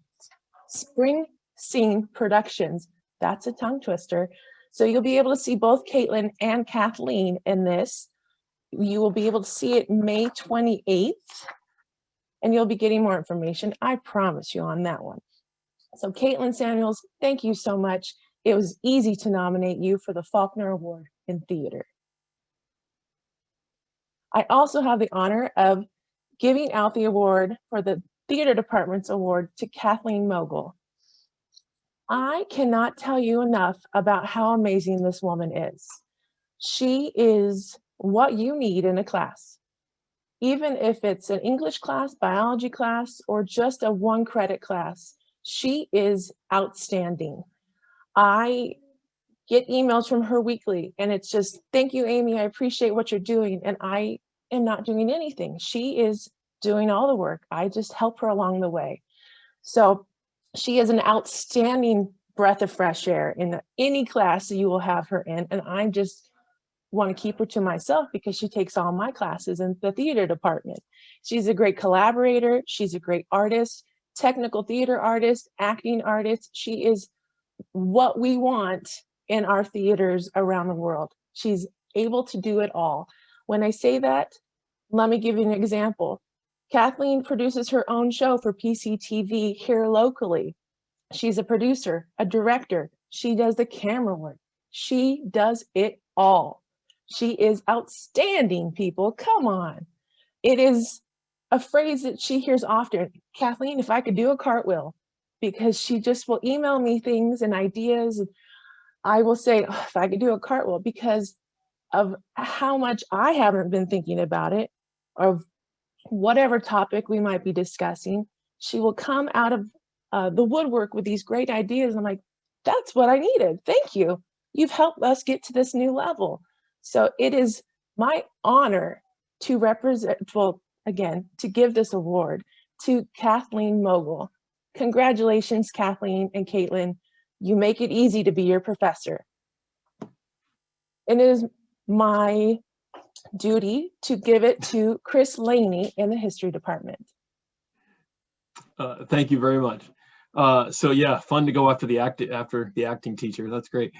O: productions. That's a tongue twister. So you'll be able to see both Caitlin and Kathleen in this. You will be able to see it May 28th, and you'll be getting more information, I promise you, on that one. So Caitlin Samuels, thank you so much. It was easy to nominate you for the Falconer Award in Theater. I also have the honor of giving out the award for the Theater Department's award to Kathleen Mogul. I cannot tell you enough about how amazing this woman is. She is what you need in a class. Even if it's an English class, biology class, or just a 1-credit class, she is outstanding. I get emails from her weekly, and it's just, thank you, Amy, I appreciate what you're doing. And I am not doing anything. She is doing all the work. I just help her along the way. So she is an outstanding breath of fresh air in any class that you will have her in. And I just want to keep her to myself because she takes all my classes in the theater department. She's a great collaborator. She's a great artist, technical theater artist, acting artist. She is what we want in our theaters around the world. She's able to do it all. When I say that, let me give you an example. Kathleen produces her own show for PCTV here locally. She's a producer, a director. She does the camera work. She does it all. She is outstanding, people. Come on. It is a phrase that she hears often. Kathleen, if I could do a cartwheel, because she just will email me things and ideas. And I will say, oh, if I could do a cartwheel, because of how much I haven't been thinking about it, of whatever topic we might be discussing, she will come out of the woodwork with these great ideas. I'm like, that's what I needed. Thank you. You've helped us get to this new level. So it is my honor to represent, well, again, to give this award to Kathleen Mogul. Congratulations, Kathleen and Caitlin. You make it easy to be your professor. And it is my duty to give it to Chris Laney in the history department.
P: Thank you very much. So yeah, fun to go after the acting teacher. That's great.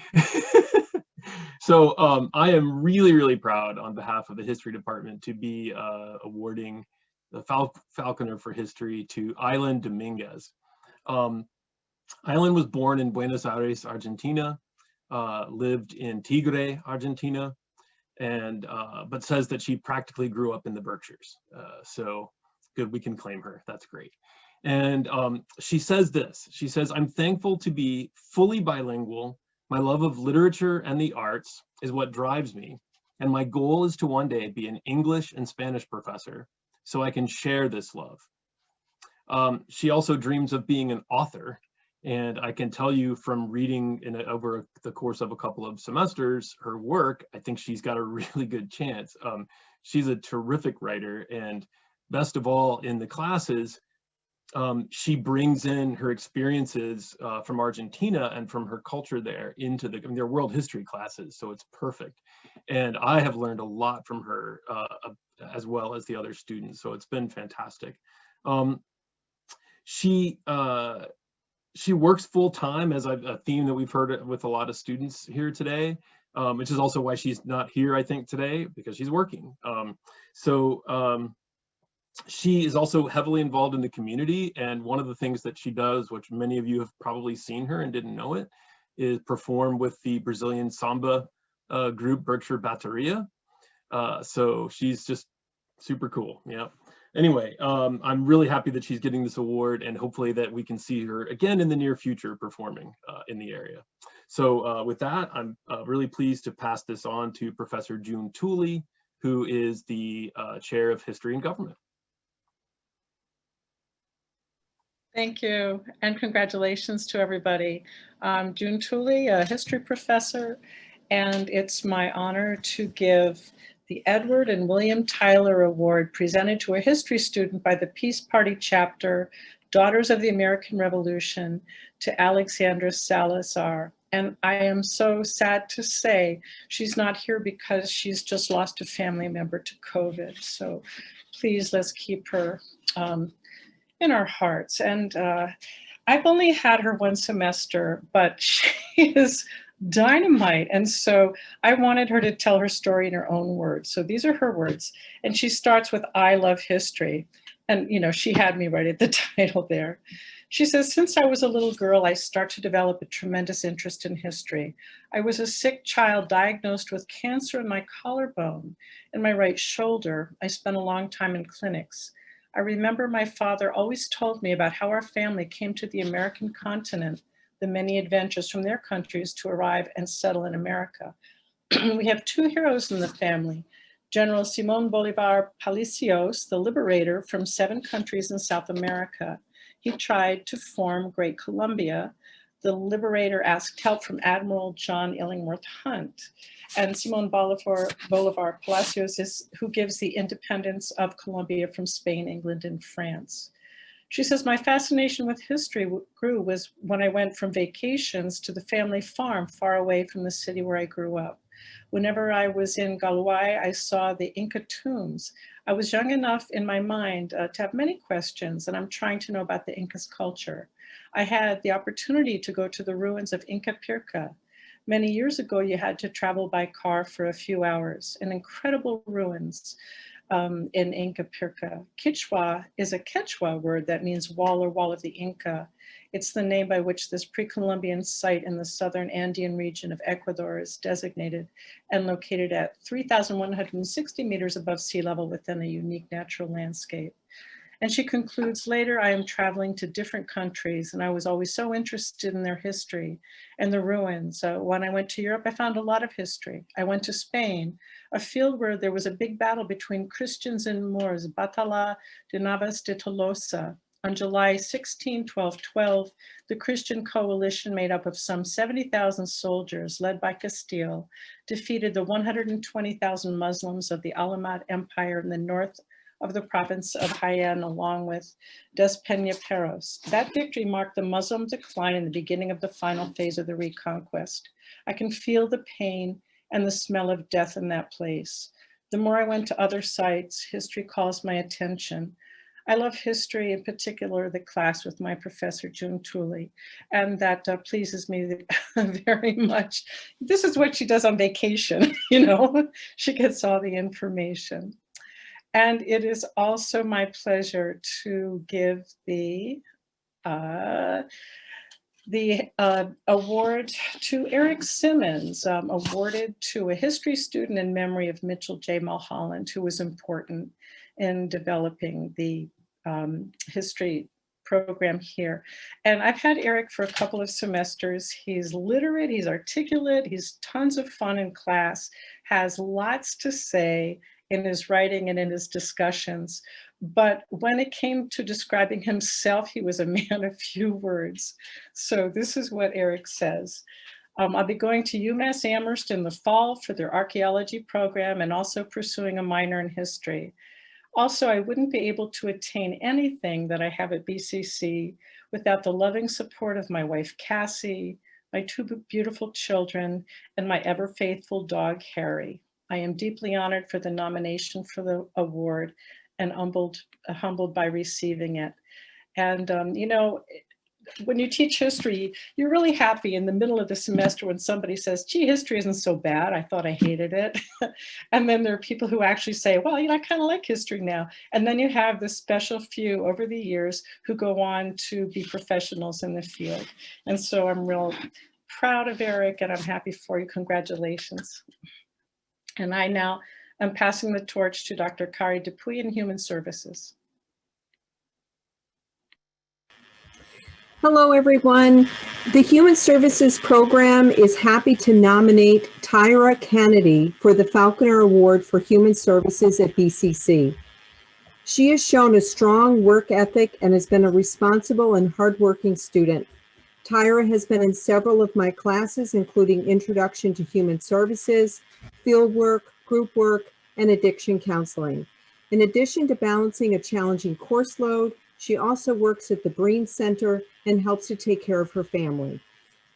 P: So I am really, really proud on behalf of the history department to be awarding the Falconer for History to Aylan Dominguez. Aylan was born in Buenos Aires, Argentina, lived in Tigre, Argentina, and but says that she practically grew up in the Berkshires. So good, we can claim her. That's great. And she says this. She says, "I'm thankful to be fully bilingual My love of literature and the arts is what drives me, and my goal is to one day be an English and Spanish professor so I can share this love. She also dreams of being an author, and I can tell you from reading over the course of a couple of semesters her work, I think she's got a really good chance. She's a terrific writer, and best of all, in the classes, she brings in her experiences from Argentina and from her culture there into they're world history classes, so it's perfect. And I have learned a lot from her as well as the other students, so it's been fantastic. She works full time, as a theme that we've heard with a lot of students here today, which is also why she's not here, I think, today, because she's working. She is also heavily involved in the community, and one of the things that she does, which many of you have probably seen her and didn't know it, is perform with the Brazilian samba group Berkshire Bateria. So she's just super cool. Yeah. Anyway, I'm really happy that she's getting this award, and hopefully that we can see her again in the near future performing in the area. So with that, I'm really pleased to pass this on to Professor June Tooley, who is the Chair of History and Government.
Q: Thank you, and congratulations to everybody. I'm June Tooley, a history professor, and it's my honor to give the Edward and William Tyler Award presented to a history student by the Peace Party chapter, Daughters of the American Revolution, to Alexandra Salazar. And I am so sad to say she's not here because she's just lost a family member to COVID. So please, let's keep her in our hearts. And I've only had her one semester, but she is dynamite. And so I wanted her to tell her story in her own words. So these are her words. And she starts with, "I love history." And, you know, she had me right at the title there. She says, "Since I was a little girl, I started to develop a tremendous interest in history. I was a sick child diagnosed with cancer in my collarbone and my right shoulder. I spent a long time in clinics. I remember my father always told me about how our family came to the American continent, the many adventures from their countries to arrive and settle in America. We have two heroes in the family, General Simón Bolívar Palacios, the liberator from 7 countries in South America. He tried to form Great Colombia. The liberator asked help from Admiral John Illingworth Hunt. And Simón Bolívar Palacios is who gives the independence of Colombia from Spain, England, and France. She says, my fascination with history grew was when I went from vacations to the family farm far away from the city where I grew up. Whenever I was in Galway, I saw the Inca tombs. I was young enough in my mind to have many questions, and I'm trying to know about the Inca's culture. I had the opportunity to go to the ruins of Inca Pirca. Many years ago, you had to travel by car for a few hours, in incredible ruins in Inca Pirca. Quichua is a Quechua word that means wall or wall of the Inca. It's the name by which this pre-Columbian site in the southern Andean region of Ecuador is designated and located at 3,160 meters above sea level within a unique natural landscape. And she concludes, later, I am traveling to different countries, and I was always so interested in their history and the ruins. When I went to Europe, I found a lot of history. I went to Spain, a field where there was a big battle between Christians and Moors, Batalla de Navas de Tolosa. On July 16, 1212, the Christian coalition made up of some 70,000 soldiers led by Castile defeated the 120,000 Muslims of the Almohad Empire in the north of the province of Jaén, along with Despeñaperros. That victory marked the Muslim decline and the beginning of the final phase of the reconquest. I can feel the pain and the smell of death in that place. The more I went to other sites, history calls my attention. I love history, in particular the class with my professor, June Tooley, and that pleases me very much. This is what she does on vacation, you know, she gets all the information. And it is also my pleasure to give the award to Eric Simmons, awarded to a history student in memory of Mitchell J. Mulholland, who was important in developing the history program here. And I've had Eric for a couple of semesters. He's literate, he's articulate, he's tons of fun in class, has lots to say in his writing and in his discussions. But when it came to describing himself, he was a man of few words. So this is what Eric says. I'll be going to UMass Amherst in the fall for their archaeology program and also pursuing a minor in history. Also, I wouldn't be able to attain anything that I have at BCC without the loving support of my wife, Cassie, my two beautiful children, and my ever faithful dog, Harry. I am deeply honored for the nomination for the award and humbled by receiving it. And, you know, when you teach history, you're really happy in the middle of the semester when somebody says, gee, history isn't so bad. I thought I hated it. And then there are people who actually say, well, you know, I kind of like history now. And then you have this special few over the years who go on to be professionals in the field. And so I'm real proud of Eric and I'm happy for you. Congratulations. And I now am passing the torch to Dr. Kari Dupuy in Human Services.
R: Hello, everyone. The Human Services Program is happy to nominate Tyra Kennedy for the Falconer Award for Human Services at BCC. She has shown a strong work ethic and has been a responsible and hardworking student. Tyra has been in several of my classes, including Introduction to Human Services, Field Work, Group Work, and Addiction Counseling. In addition to balancing a challenging course load, she also works at the Breen Center and helps to take care of her family.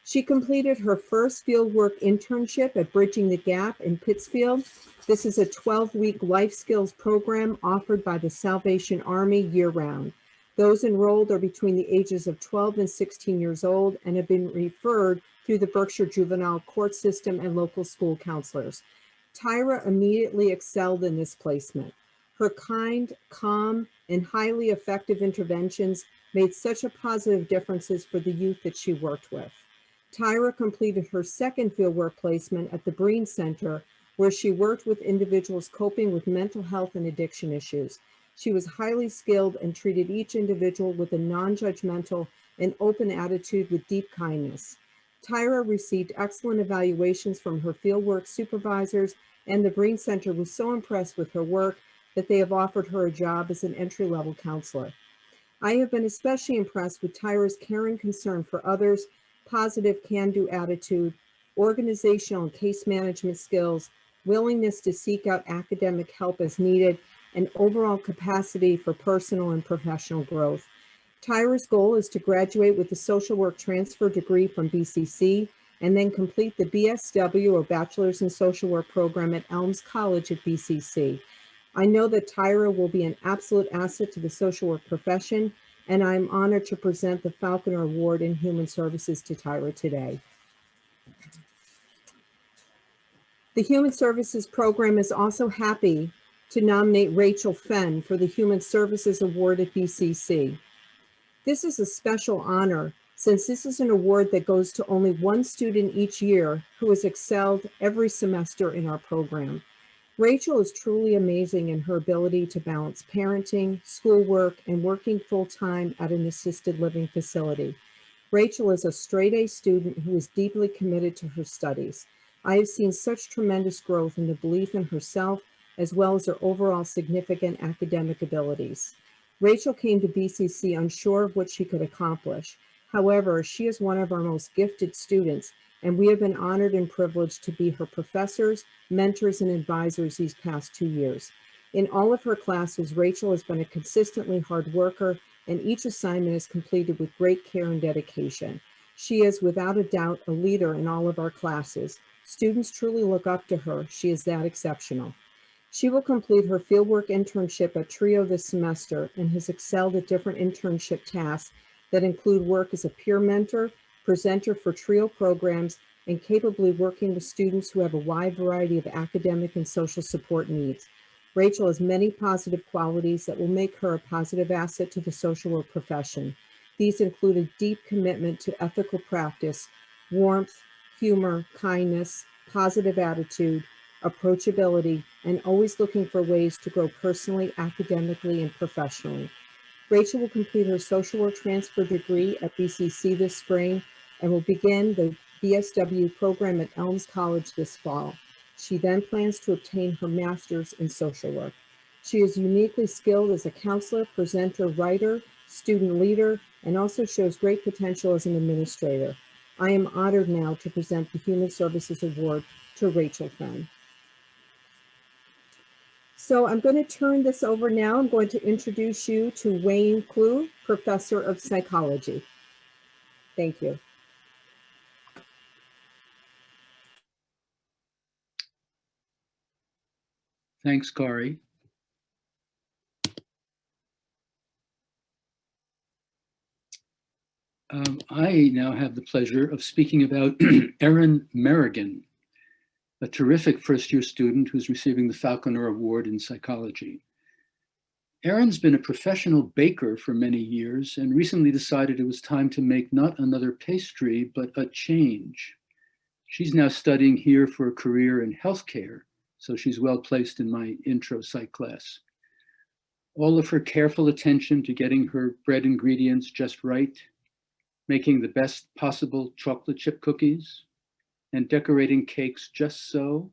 R: She completed her first fieldwork internship at Bridging the Gap in Pittsfield. This is a 12-week life skills program offered by the Salvation Army year-round. Those enrolled are between the ages of 12 and 16 years old and have been referred through the Berkshire Juvenile Court System and local school counselors. Tyra immediately excelled in this placement. Her kind, calm, and highly effective interventions made such a positive differences for the youth that she worked with. Tyra completed her second fieldwork placement at the Breen Center, where she worked with individuals coping with mental health and addiction issues. She was highly skilled and treated each individual with a non-judgmental and open attitude with deep kindness. Tyra received excellent evaluations from her fieldwork supervisors, and the Breen Center was so impressed with her work that they have offered her a job as an entry-level counselor. I have been especially impressed with Tyra's caring concern for others, positive can-do attitude, organizational and case management skills, willingness to seek out academic help as needed, and overall capacity for personal and professional growth. Tyra's goal is to graduate with a social work transfer degree from BCC and then complete the BSW or Bachelor's in Social Work program at Elms College at BCC. I know that Tyra will be an absolute asset to the social work profession, and I'm honored to present the Falconer Award in Human Services to Tyra today. The Human Services Program is also happy to nominate Rachel Fenn for the Human Services Award at BCC. This is a special honor since this is an award that goes to only one student each year who has excelled every semester in our program. Rachel is truly amazing in her ability to balance parenting, schoolwork, and working full-time at an assisted living facility. Rachel is a straight-A student who is deeply committed to her studies. I have seen such tremendous growth in the belief in herself, as well as her overall significant academic abilities. Rachel came to BCC unsure of what she could accomplish. However, she is one of our most gifted students, and we have been honored and privileged to be her professors, mentors, and advisors these past 2 years. In all of her classes, Rachel has been a consistently hard worker, and each assignment is completed with great care and dedication. She is, without a doubt, a leader in all of our classes. Students truly look up to her. She is that exceptional. She will complete her fieldwork internship at TRIO this semester and has excelled at different internship tasks that include work as a peer mentor, presenter for TRIO programs, and capably working with students who have a wide variety of academic and social support needs. Rachel has many positive qualities that will make her a positive asset to the social work profession. These include a deep commitment to ethical practice, warmth, humor, kindness, positive attitude, approachability, and always looking for ways to grow personally, academically, and professionally. Rachel will complete her social work transfer degree at BCC this spring and will begin the BSW program at Elms College this fall. She then plans to obtain her master's in social work. She is uniquely skilled as a counselor, presenter, writer, student leader, and also shows great potential as an administrator. I am honored now to present the Human Services Award to Rachel Fenn. So I'm going to turn this over now. I'm going to introduce you to Wayne Klug, Professor of Psychology. Thank you.
S: Thanks, Kari. I now have the pleasure of speaking about Erin Merrigan, a terrific first-year student who's receiving the Falconer Award in psychology. Erin's been a professional baker for many years and recently decided it was time to make not another pastry, but a change. She's now studying here for a career in healthcare, so she's well placed in my intro psych class. All of her careful attention to getting her bread ingredients just right, making the best possible chocolate chip cookies, and decorating cakes just so.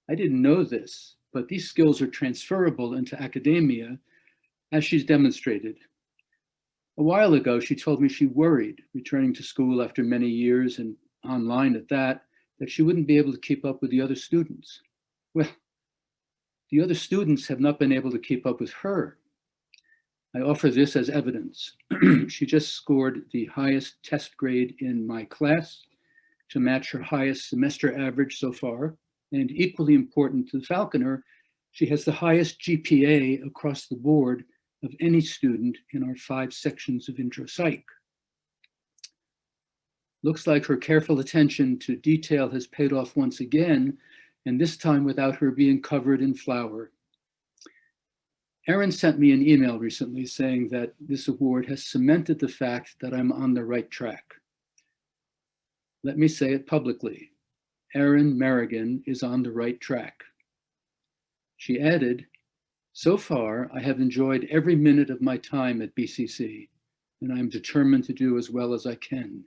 S: I didn't know this, but these skills are transferable into academia, as she's demonstrated. A while ago, she told me she worried, returning to school after many years and online at that she wouldn't be able to keep up with the other students. Well, the other students have not been able to keep up with her. I offer this as evidence. She just scored the highest test grade in my class to match her highest semester average so far. And equally important to the Falconer, she has the highest GPA across the board of any student in our 5 sections of intro psych. Looks like her careful attention to detail has paid off once again, and this time without her being covered in flour. Erin sent me an email recently saying that this award has cemented the fact that I'm on the right track. Let me say it publicly. Erin Merrigan is on the right track. She added, so far, I have enjoyed every minute of my time at BCC, and I'm determined to do as well as I can.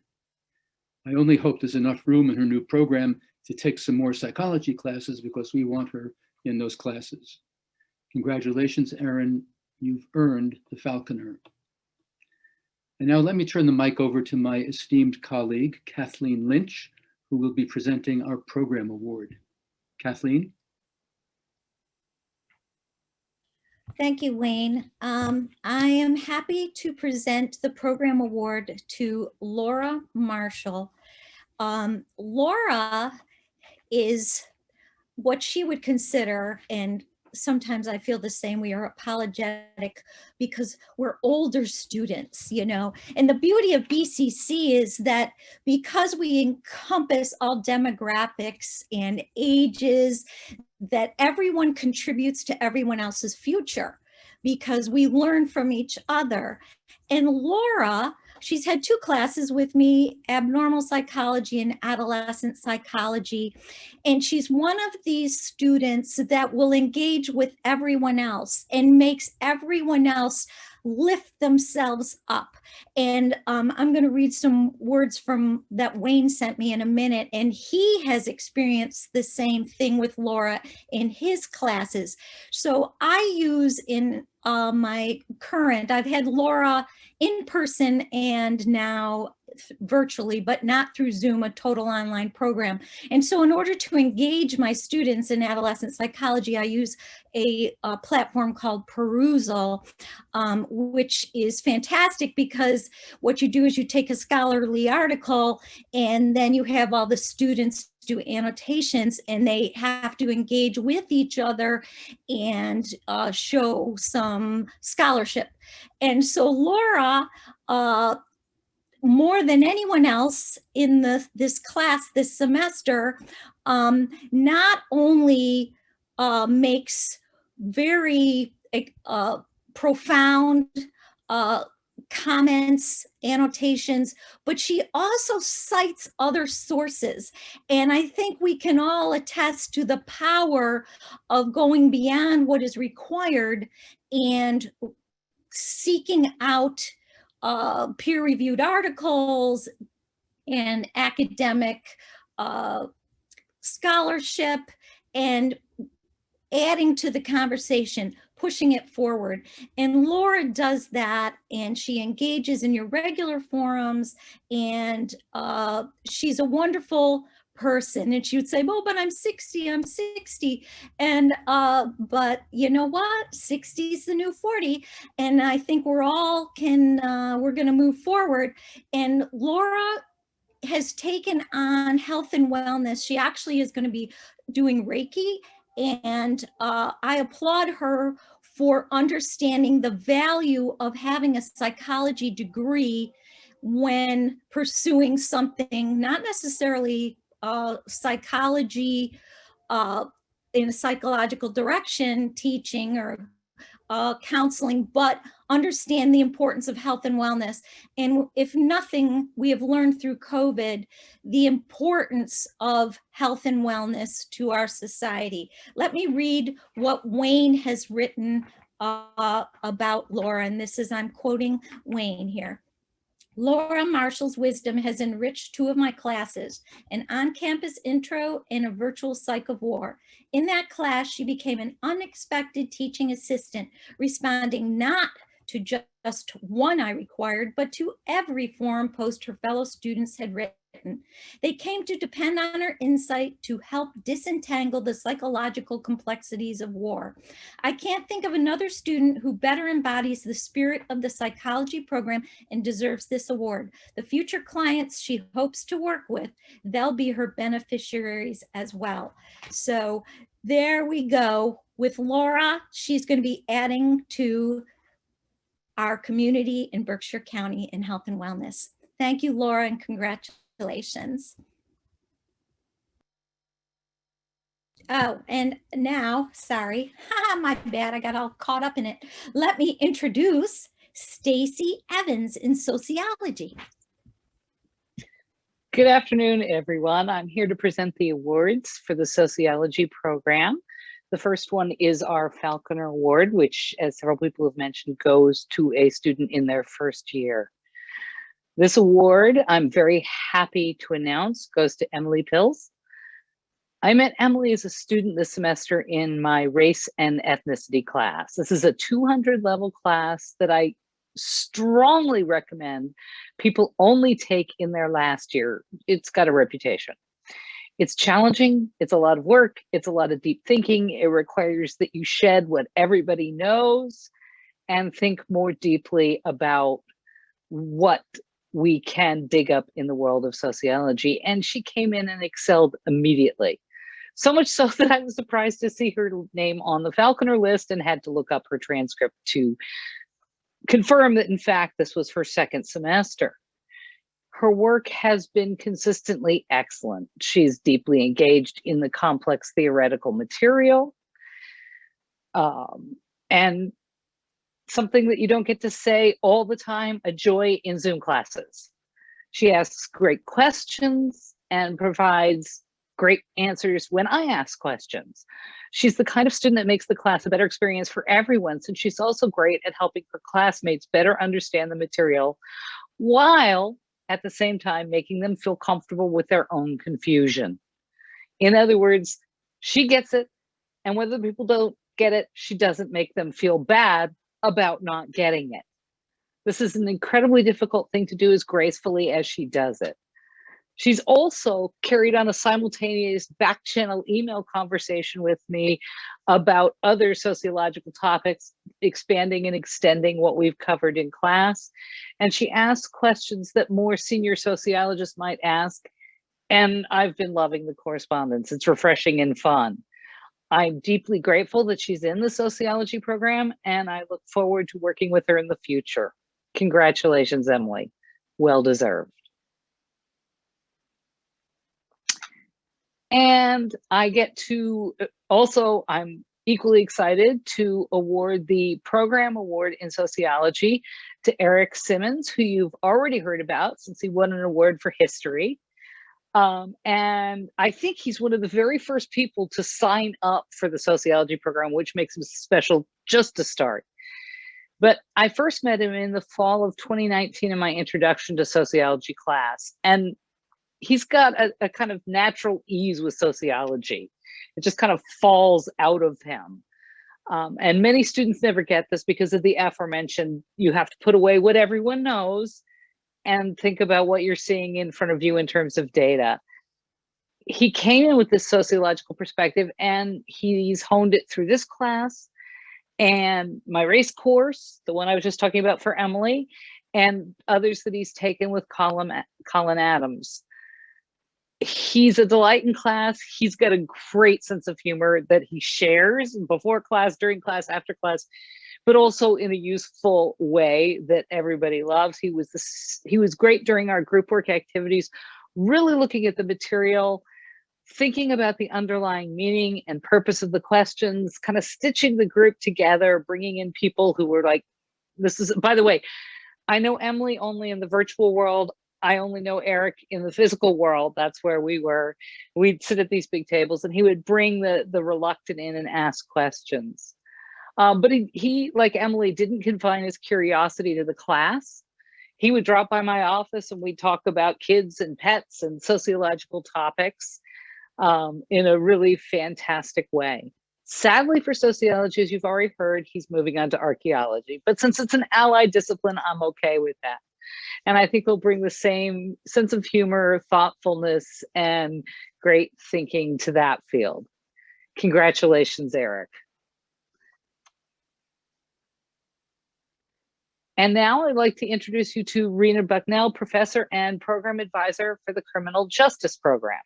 S: I only hope there's enough room in her new program to take some more psychology classes because we want her in those classes. Congratulations, Erin, you've earned the Falconer. And now let me turn the mic over to my esteemed colleague, Kathleen Lynch, who will be presenting our program award. Kathleen?
T: Thank you, Wayne. I am happy to present the program award to Laura Marshall. Laura is what she would consider, and sometimes I feel the same, we are apologetic because we're older students, you know, and the beauty of BCC is that because we encompass all demographics and ages, that everyone contributes to everyone else's future because we learn from each other. And Laura, she's had 2 classes with me, abnormal psychology and adolescent psychology. And she's one of these students that will engage with everyone else and makes everyone else lift themselves up. And I'm going to read some words from that Wayne sent me in a minute. And he has experienced the same thing with Laura in his classes. So I use in my current, I've had Laura in person and now virtually, but not through Zoom, a total online program. And so in order to engage my students in adolescent psychology, I use a platform called Perusal, which is fantastic because what you do is you take a scholarly article and then you have all the students do annotations and they have to engage with each other and show some scholarship. And so Laura, more than anyone else in this class this semester, not only makes very profound comments, annotations, but she also cites other sources. And I think we can all attest to the power of going beyond what is required and seeking out peer-reviewed articles and academic scholarship and adding to the conversation, pushing it forward. And Laura does that, and she engages in your regular forums, and she's a wonderful person. And she would say, oh, but I'm 60. And but you know what, 60 is the new 40. And I think we're all we're gonna move forward. And Laura has taken on health and wellness. She actually is going to be doing Reiki, and I applaud her for understanding the value of having a psychology degree when pursuing something, not necessarily psychology in a psychological direction, teaching or counseling, but understand the importance of health and wellness. And if nothing, we have learned through COVID the importance of health and wellness to our society. Let me read what Wayne has written about Laura, and this is, I'm quoting Wayne here. Laura Marshall's wisdom has enriched 2 of my classes, an on-campus intro and a virtual psych of war. In that class, she became an unexpected teaching assistant, responding not to just one I required, but to every forum post her fellow students had written. They came to depend on her insight to help disentangle the psychological complexities of war. I can't think of another student who better embodies the spirit of the psychology program and deserves this award. The future clients she hopes to work with, they'll be her beneficiaries as well. So there we go. With Laura, she's going to be adding to our community in Berkshire County in health and wellness. Thank you, Laura, and congratulations. Oh, and now, sorry, my bad, I got all caught up in it. Let me introduce Stacy Evans in sociology.
U: Good afternoon, everyone. I'm here to present the awards for the sociology program. The first one is our Falconer Award, which, as several people have mentioned, goes to a student in their first year. This award, I'm very happy to announce, goes to Emily Pills. I met Emily as a student this semester in my race and ethnicity class. This is a 200 level class that I strongly recommend people only take in their last year. It's got a reputation. It's challenging, it's a lot of work, it's a lot of deep thinking. It requires that you shed what everybody knows and think more deeply about what we can dig up in the world of sociology. And she came in and excelled immediately. So much so that I was surprised to see her name on the Falconer list and had to look up her transcript to confirm that, in fact, this was her second semester. Her work has been consistently excellent. She's deeply engaged in the complex theoretical material, and something that you don't get to say all the time, a joy in Zoom classes. She asks great questions and provides great answers when I ask questions. She's the kind of student that makes the class a better experience for everyone, since she's also great at helping her classmates better understand the material, while at the same time making them feel comfortable with their own confusion. In other words, she gets it, and whether people don't get it, she doesn't make them feel bad about not getting it. This is an incredibly difficult thing to do as gracefully as she does it. She's also carried on a simultaneous back channel email conversation with me about other sociological topics, expanding and extending what we've covered in class. And she asks questions that more senior sociologists might ask. And I've been loving the correspondence. It's refreshing and fun. I'm deeply grateful that she's in the sociology program, and I look forward to working with her in the future. Congratulations, Emily. Well deserved. And I get to also, I'm equally excited to award the Program Award in Sociology to Eric Simmons, who you've already heard about since he won an award for history. And I think he's one of the very first people to sign up for the sociology program, which makes him special just to start. But I first met him in the fall of 2019 in my introduction to sociology class. And he's got a kind of natural ease with sociology. It just kind of falls out of him. And many students never get this because of the aforementioned, you have to put away what everyone knows and think about what you're seeing in front of you in terms of data. He came in with this sociological perspective and he's honed it through this class and my race course, the one I was just talking about for Emily, and others that he's taken with Colin Adams. He's a delight in class. He's got a great sense of humor that he shares before class, during class, after class, but also in a useful way that everybody loves. He was great during our group work activities, really looking at the material, thinking about the underlying meaning and purpose of the questions, kind of stitching the group together, bringing in people who were like, this is, by the way, I know Emily only in the virtual world. I only know Eric in the physical world. That's where we were. We'd sit at these big tables and he would bring the reluctant in and ask questions. But he, like Emily, didn't confine his curiosity to the class. He would drop by my office and we'd talk about kids and pets and sociological topics in a really fantastic way. Sadly for sociology, as you've already heard, he's moving on to archaeology. But since it's an allied discipline, I'm okay with that. And I think he'll bring the same sense of humor, thoughtfulness, and great thinking to that field. Congratulations, Eric. And now I'd like to introduce you to Rena Bucknell, Professor and Program Advisor for the Criminal Justice Program.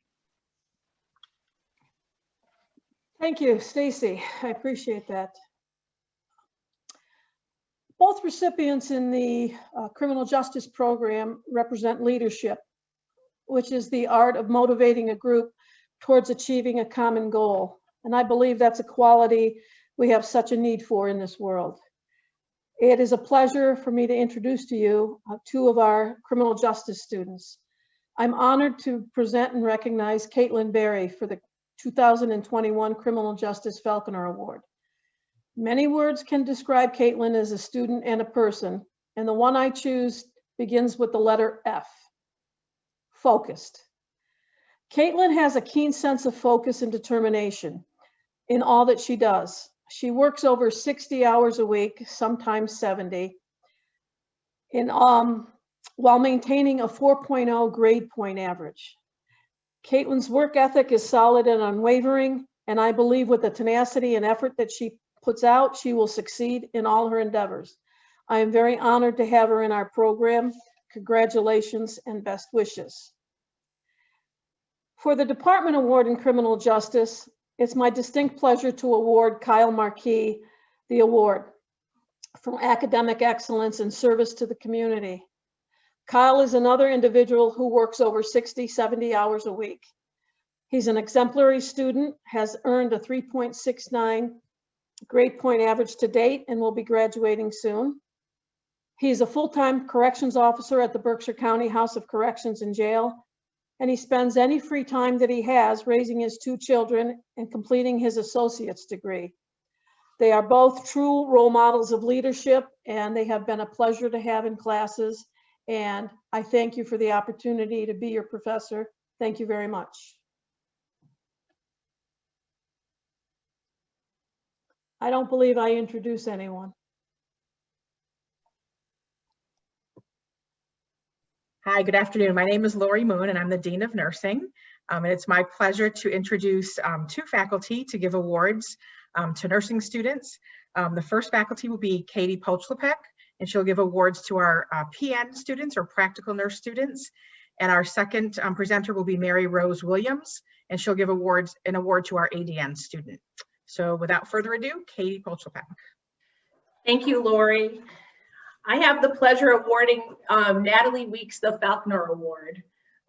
B: Thank you, Stacy. I appreciate that. Both recipients in the Criminal Justice Program represent leadership, which is the art of motivating a group towards achieving a common goal. And I believe that's a quality we have such a need for in this world. It is a pleasure for me to introduce to you two of our criminal justice students. I'm honored to present and recognize Caitlin Berry for the 2021 Criminal Justice Falconer Award. Many words can describe Caitlin as a student and a person, and the one I choose begins with the letter F, focused. Caitlin has a keen sense of focus and determination in all that she does. She works over 60 hours a week, sometimes 70, while maintaining a 4.0 grade point average. Caitlin's work ethic is solid and unwavering, and I believe with the tenacity and effort that she puts out, she will succeed in all her endeavors. I am very honored to have her in our program. Congratulations and best wishes. For the Department Award in Criminal Justice, it's my distinct pleasure to award Kyle Marquis the award for academic excellence and service to the community. Kyle is another individual who works over 60, 70 hours a week. He's an exemplary student, has earned a 3.69 grade point average to date, and will be graduating soon. He's a full-time corrections officer at the Berkshire County House of Corrections and Jail, and he spends any free time that he has raising his two children and completing his associate's degree. They are both true role models of leadership, and they have been a pleasure to have in classes, and I thank you for the opportunity to be your professor. Thank you very much. I don't believe I introduce anyone.
V: Hi, good afternoon. My name is Lori Moon and I'm the Dean of Nursing. And it's my pleasure to introduce two faculty to give awards to nursing students. The first faculty will be Katie Pochlepek, and she'll give awards to our PN students or practical nurse students. And our second presenter will be Mary Rose Williams, and she'll give an award to our ADN student. So without further ado, Katie Pochlepek.
W: Thank you, Lori. I have the pleasure of awarding Natalie Weeks the Falconer Award.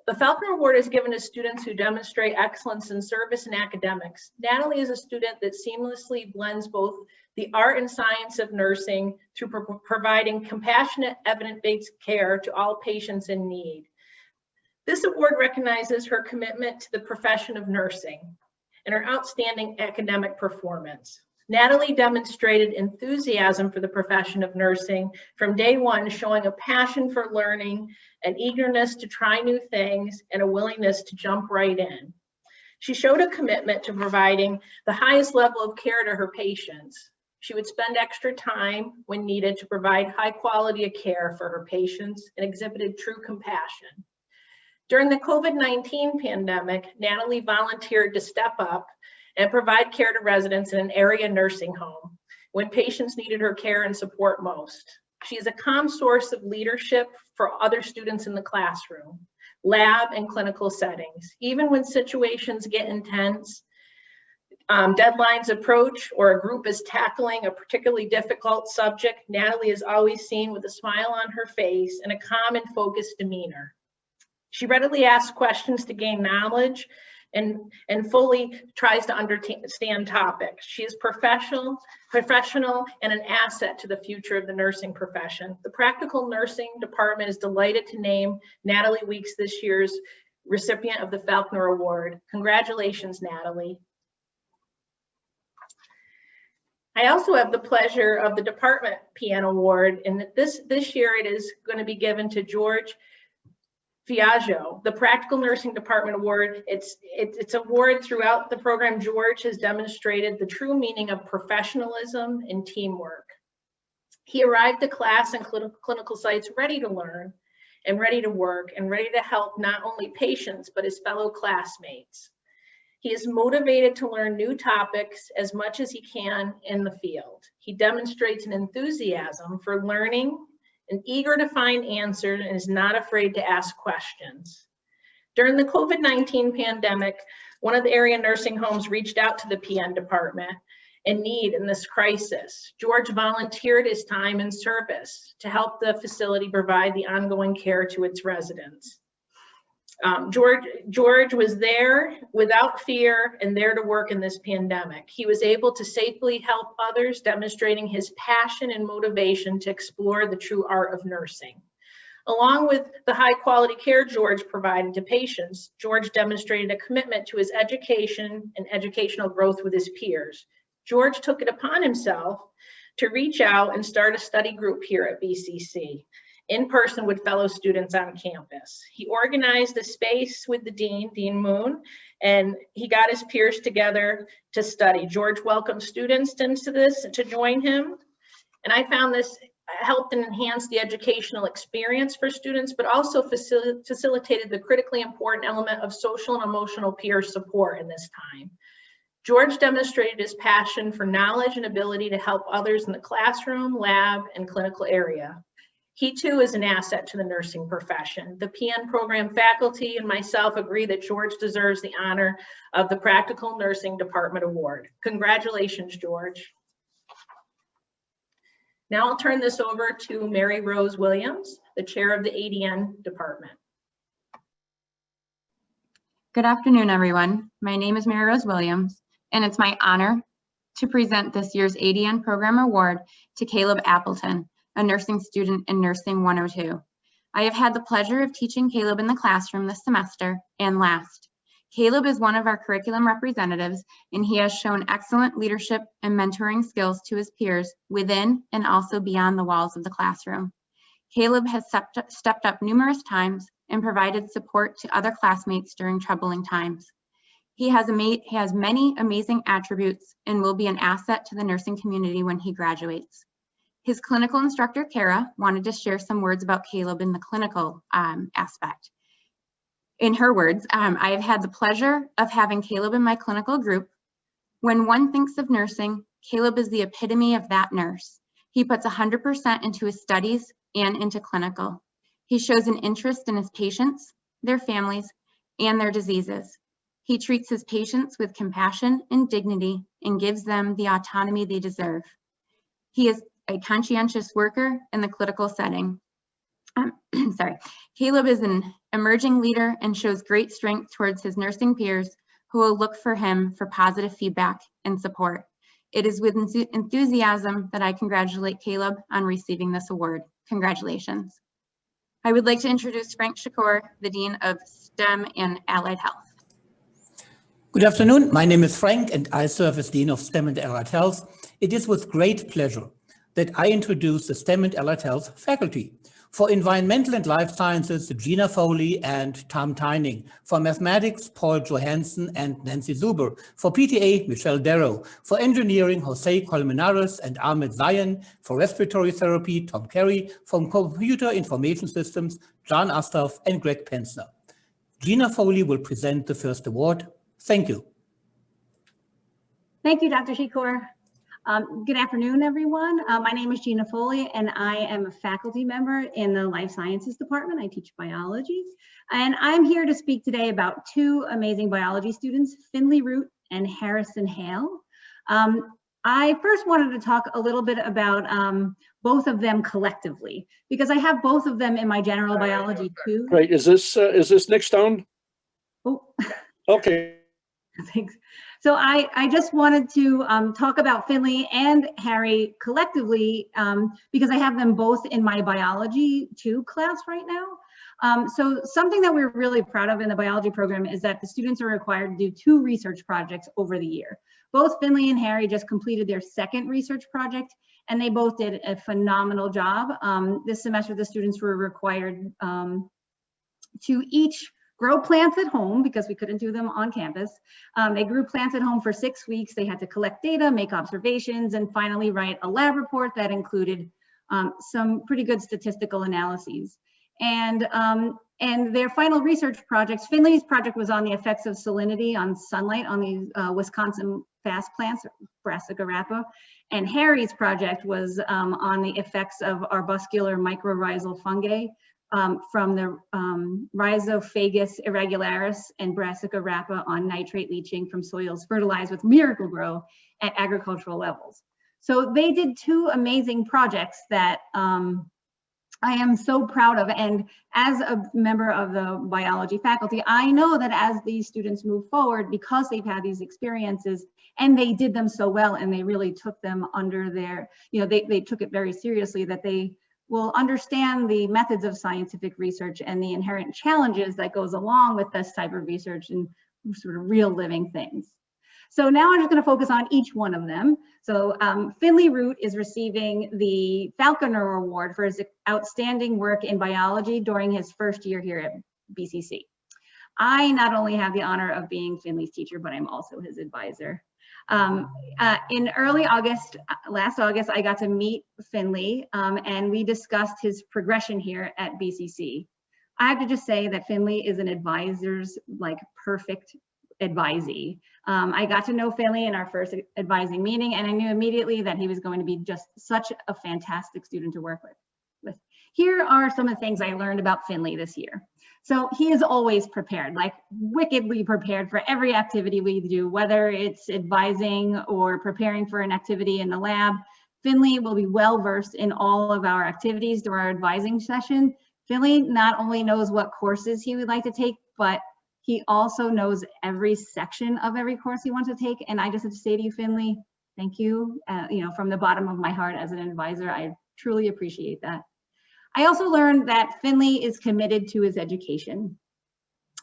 W: The Falconer Award is given to students who demonstrate excellence in service and academics. Natalie is a student that seamlessly blends both the art and science of nursing through providing compassionate, evidence-based care to all patients in need. This award recognizes her commitment to the profession of nursing and her outstanding academic performance. Natalie demonstrated enthusiasm for the profession of nursing from day one, showing a passion for learning, an eagerness to try new things, and a willingness to jump right in. She showed a commitment to providing the highest level of care to her patients. She would spend extra time when needed to provide high quality of care for her patients and exhibited true compassion. During the COVID-19 pandemic, Natalie volunteered to step up and provide care to residents in an area nursing home when patients needed her care and support most. She is a calm source of leadership for other students in the classroom, lab, and clinical settings. Even when situations get intense, deadlines approach, or a group is tackling a particularly difficult subject, Natalie is always seen with a smile on her face and a calm and focused demeanor. She readily asks questions to gain knowledge and fully tries to understand topics. She is professional and an asset to the future of the nursing profession. The Practical Nursing Department is delighted to name Natalie Weeks this year's recipient of the Falconer Award. Congratulations, Natalie. I also have the pleasure of the Department PN Award, and this year it is going to be given to George Fiaggio, the Practical Nursing Department Award. It's award throughout the program. George has demonstrated the true meaning of professionalism and teamwork. He arrived to class and clinical sites ready to learn and ready to work and ready to help not only patients, but his fellow classmates. He is motivated to learn new topics as much as he can in the field. He demonstrates an enthusiasm for learning and eager to find answers and is not afraid to ask questions. During the COVID-19 pandemic, one of the area nursing homes reached out to the PN department in need in this crisis. George volunteered his time and service to help the facility provide the ongoing care to its residents. George was there without fear and there to work in this pandemic. He was able to safely help others, demonstrating his passion and motivation to explore the true art of nursing. Along with the high quality care George provided to patients, George demonstrated a commitment to his education and educational growth with his peers. George took it upon himself to reach out and start a study group here at BCC. In person with fellow students on campus. He organized a space with the dean, Dean Moon, and he got his peers together to study. George welcomed students into this to join him, and I found this helped and enhanced the educational experience for students, but also facilitated the critically important element of social and emotional peer support in this time. George demonstrated his passion for knowledge and ability to help others in the classroom, lab, and clinical area. He too is an asset to the nursing profession. The PN program faculty and myself agree that George deserves the honor of the Practical Nursing Department Award. Congratulations, George. Now I'll turn this over to Mary Rose Williams, the chair of the ADN department.
A: Good afternoon, everyone. My name is Mary Rose Williams, and it's my honor to present this year's ADN Program Award to Caleb Appleton, a nursing student in Nursing 102. I have had the pleasure of teaching Caleb in the classroom this semester and last. Caleb is one of our curriculum representatives, and he has shown excellent leadership and mentoring skills to his peers within and also beyond the walls of the classroom. Caleb has stepped up numerous times and provided support to other classmates during troubling times. He has many amazing attributes and will be an asset to the nursing community when he graduates. His clinical instructor, Kara, wanted to share some words about Caleb in the clinical aspect. In her words, I have had the pleasure of having Caleb in my clinical group. When one thinks of nursing, Caleb is the epitome of that nurse. He puts 100% into his studies and into clinical. He shows an interest in his patients, their families, and their diseases. He treats his patients with compassion and dignity and gives them the autonomy they deserve. He is a conscientious worker in the clinical setting. Caleb is an emerging leader and shows great strength towards his nursing peers who will look for him for positive feedback and support. It is with enthusiasm that I congratulate Caleb on receiving this award. Congratulations. I would like to introduce Frank Shakur, the Dean of STEM and Allied Health.
C: Good afternoon. My name is Frank and I serve as Dean of STEM and Allied Health. It is with great pleasure that I introduce the STEM and Allied Health faculty. For Environmental and Life Sciences, Gina Foley and Tom Tyning. For Mathematics, Paul Johansson and Nancy Zuber. For PTA, Michelle Darrow. For Engineering, Jose Colmenares and Ahmed Zayan. For Respiratory Therapy, Tom Carey. For Computer Information Systems, John Astoff and Greg Pensner. Gina Foley will present the first award. Thank you.
D: Thank you, Dr. Shikor. Good afternoon, everyone. My name is Gina Foley, and I am a faculty member in the Life Sciences Department. I teach biology, and I'm here to speak today about two amazing biology students, Finley Root and Harrison Hale. I first wanted to talk a little bit about both of them collectively, because I have both of them in my general biology too.
E: Great. Is this Nick Stone?
D: Oh.
E: Okay.
D: Thanks. So I just wanted to talk about Finley and Harry collectively because I have them both in my biology 2 class right now. So something that we're really proud of in the biology program is that the students are required to do 2 research projects over the year. Both Finley and Harry just completed their 2nd research project, and they both did a phenomenal job. This semester, the students were required to each grow plants at home because we couldn't do them on campus. They grew plants at home for 6 weeks. They had to collect data, make observations, and finally write a lab report that included some pretty good statistical analyses. And their final research projects, Finley's project was on the effects of salinity on sunlight on these Wisconsin fast plants, Brassica rapa, and Harry's project was on the effects of arbuscular mycorrhizal fungi from the Rhizophagus irregularis and Brassica rapa on nitrate leaching from soils fertilized with Miracle-Gro at agricultural levels. So they did 2 amazing projects that I am so proud of. And as a member of the biology faculty, I know that as these students move forward, because they've had these experiences and they did them so well and they really took them under their, they took it very seriously, that they will understand the methods of scientific research and the inherent challenges that goes along with this type of research and sort of real living things. So now I'm just going to focus on each one of them. So Finley Root is receiving the Falconer Award for his outstanding work in biology during his first year here at BCC. I not only have the honor of being Finley's teacher, but I'm also his advisor. In early August, last August, I got to meet Finley and we discussed his progression here at BCC. I have to just say that Finley is an advisor's like perfect advisee. I got to know Finley in our first advising meeting and I knew immediately that he was going to be just such a fantastic student to work with. Here are some of the things I learned about Finley this year. So he is always prepared, like wickedly prepared for every activity we do, whether it's advising or preparing for an activity in the lab. Finley will be well versed in all of our activities during our advising session. Finley not only knows what courses he would like to take, but he also knows every section of every course he wants to take. And I just have to say to you, Finley, thank you, from the bottom of my heart as an advisor. I truly appreciate that. I also learned that Finley is committed to his education.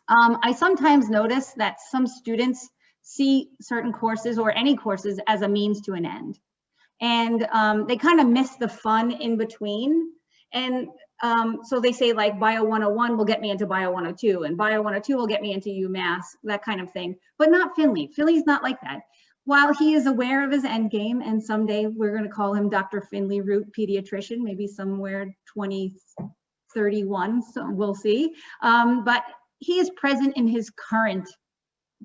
D: I sometimes notice that some students see certain courses or any courses as a means to an end. And they kind of miss the fun in between. And so they say like Bio 101 will get me into Bio 102 and Bio 102 will get me into UMass, that kind of thing, but not Finley. Finley's not like that. While he is aware of his end game, and someday we're going to call him Dr. Finley Root Pediatrician, maybe somewhere 2031, so we'll see. But he is present in his current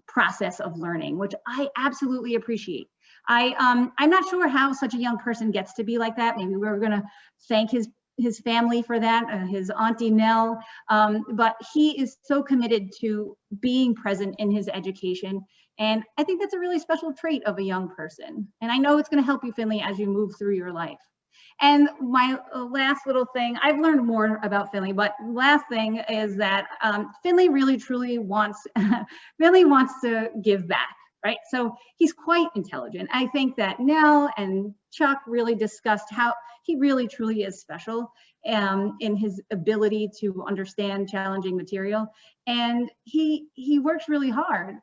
D: process of learning, which I absolutely appreciate. I'm not sure how such a young person gets to be like that. Maybe we're going to thank his family for that, his Auntie Nell, but he is so committed to being present in his education. And I think that's a really special trait of a young person. And I know it's going to help you, Finley, as you move through your life. And my last little thing, I've learned more about Finley, but last thing is that Finley really truly wants, Finley wants to give back, right? So he's quite intelligent. I think that Nell and Chuck really discussed how he really truly is special in his ability to understand challenging material. And he works really hard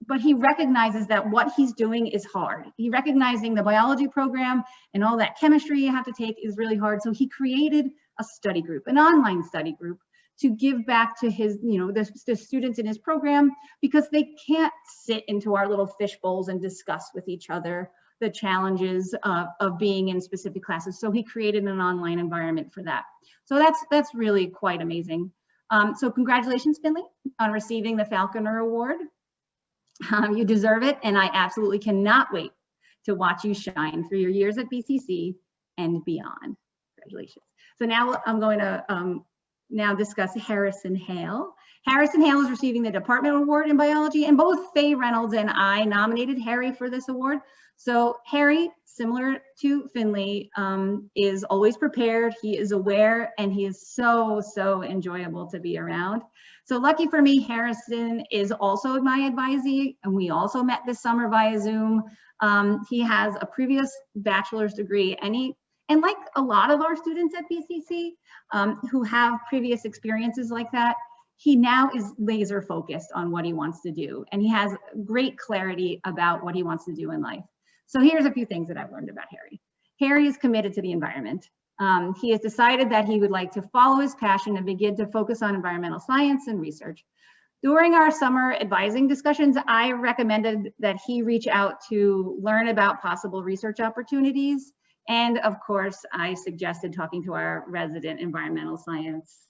D: but he recognizes that what he's doing is hard. He recognizing the biology program and all that chemistry you have to take is really hard. So he created a study group, an online study group, to give back to his, the students in his program, because they can't sit into our little fish bowls and discuss with each other the challenges of being in specific classes. So he created an online environment for that. So that's really quite amazing. So congratulations, Finley, on receiving the Falconer Award. You deserve it, and I absolutely cannot wait to watch you shine through your years at BCC and beyond. Congratulations. So now I'm going to now discuss Harrison Hale. Harrison Hale is receiving the Departmental Award in Biology, and both Faye Reynolds and I nominated Harry for this award. So Harry, similar to Finley, is always prepared, he is aware, and he is so enjoyable to be around. So lucky for me, Harrison is also my advisee, and we also met this summer via Zoom. He has a previous bachelor's degree, and like a lot of our students at BCC who have previous experiences like that, he now is laser focused on what he wants to do, and he has great clarity about what he wants to do in life. So here's a few things that I've learned about Harry. Harry is committed to the environment. He has decided that he would like to follow his passion and begin to focus on environmental science and research. During our summer advising discussions, I recommended that he reach out to learn about possible research opportunities. And of course, I suggested talking to our resident environmental science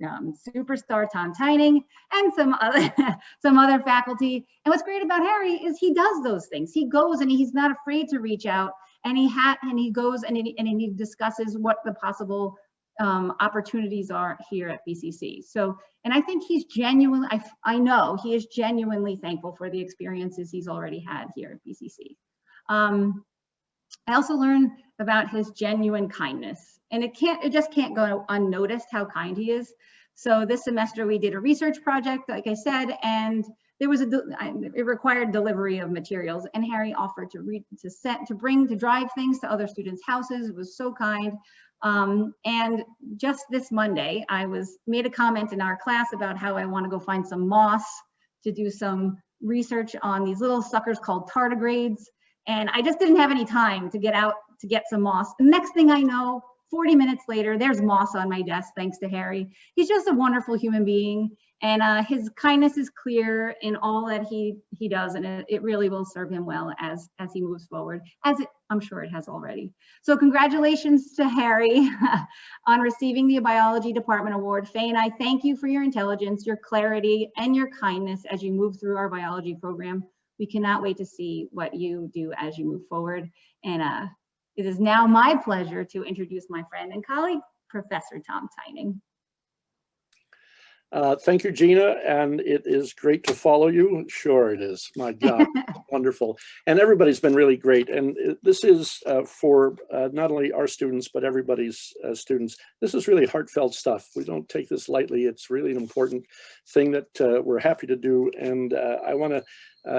D: superstar, Tom Tyning, and some other faculty. And what's great about Harry is he does those things. He goes and he's not afraid to reach out, and he goes and he discusses what the possible opportunities are here at BCC. So, and I think he's genuinely, I know he is genuinely thankful for the experiences he's already had here at BCC. I also learned about his genuine kindness, and it just can't go unnoticed how kind he is. So this semester we did a research project, like I said, and there was it required delivery of materials, and Harry offered to drive things to other students' houses. It was so kind. And just this Monday, I made a comment in our class about how I want to go find some moss to do some research on these little suckers called tardigrades. And I just didn't have any time to get out to get some moss. The next thing I know, 40 minutes later, there's moss on my desk, thanks to Harry. He's just a wonderful human being, and his kindness is clear in all that he does, and it really will serve him well as he moves forward, I'm sure it has already. So congratulations to Harry on receiving the Biology Department Award. Faye and I thank you for your intelligence, your clarity, and your kindness as you move through our biology program. We cannot wait to see what you do as you move forward. And it is now my pleasure to introduce my friend and colleague, Professor Tom Tyning.
E: Thank you, Gina, and it is great to follow you. Sure it is. My God, wonderful. And everybody's been really great. And this is for not only our students, but everybody's students. This is really heartfelt stuff. We don't take this lightly. It's really an important thing that we're happy to do. And I want to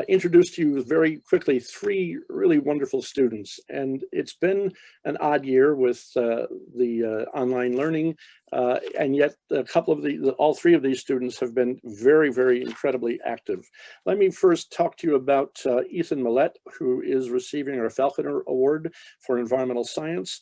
E: introduce to you very quickly 3 really wonderful students. And it's been an odd year with the online learning, and yet a couple of all 3 of these students have been very, very incredibly active. Let me first talk to you about Ethan Millett, who is receiving our Falconer Award for Environmental Science.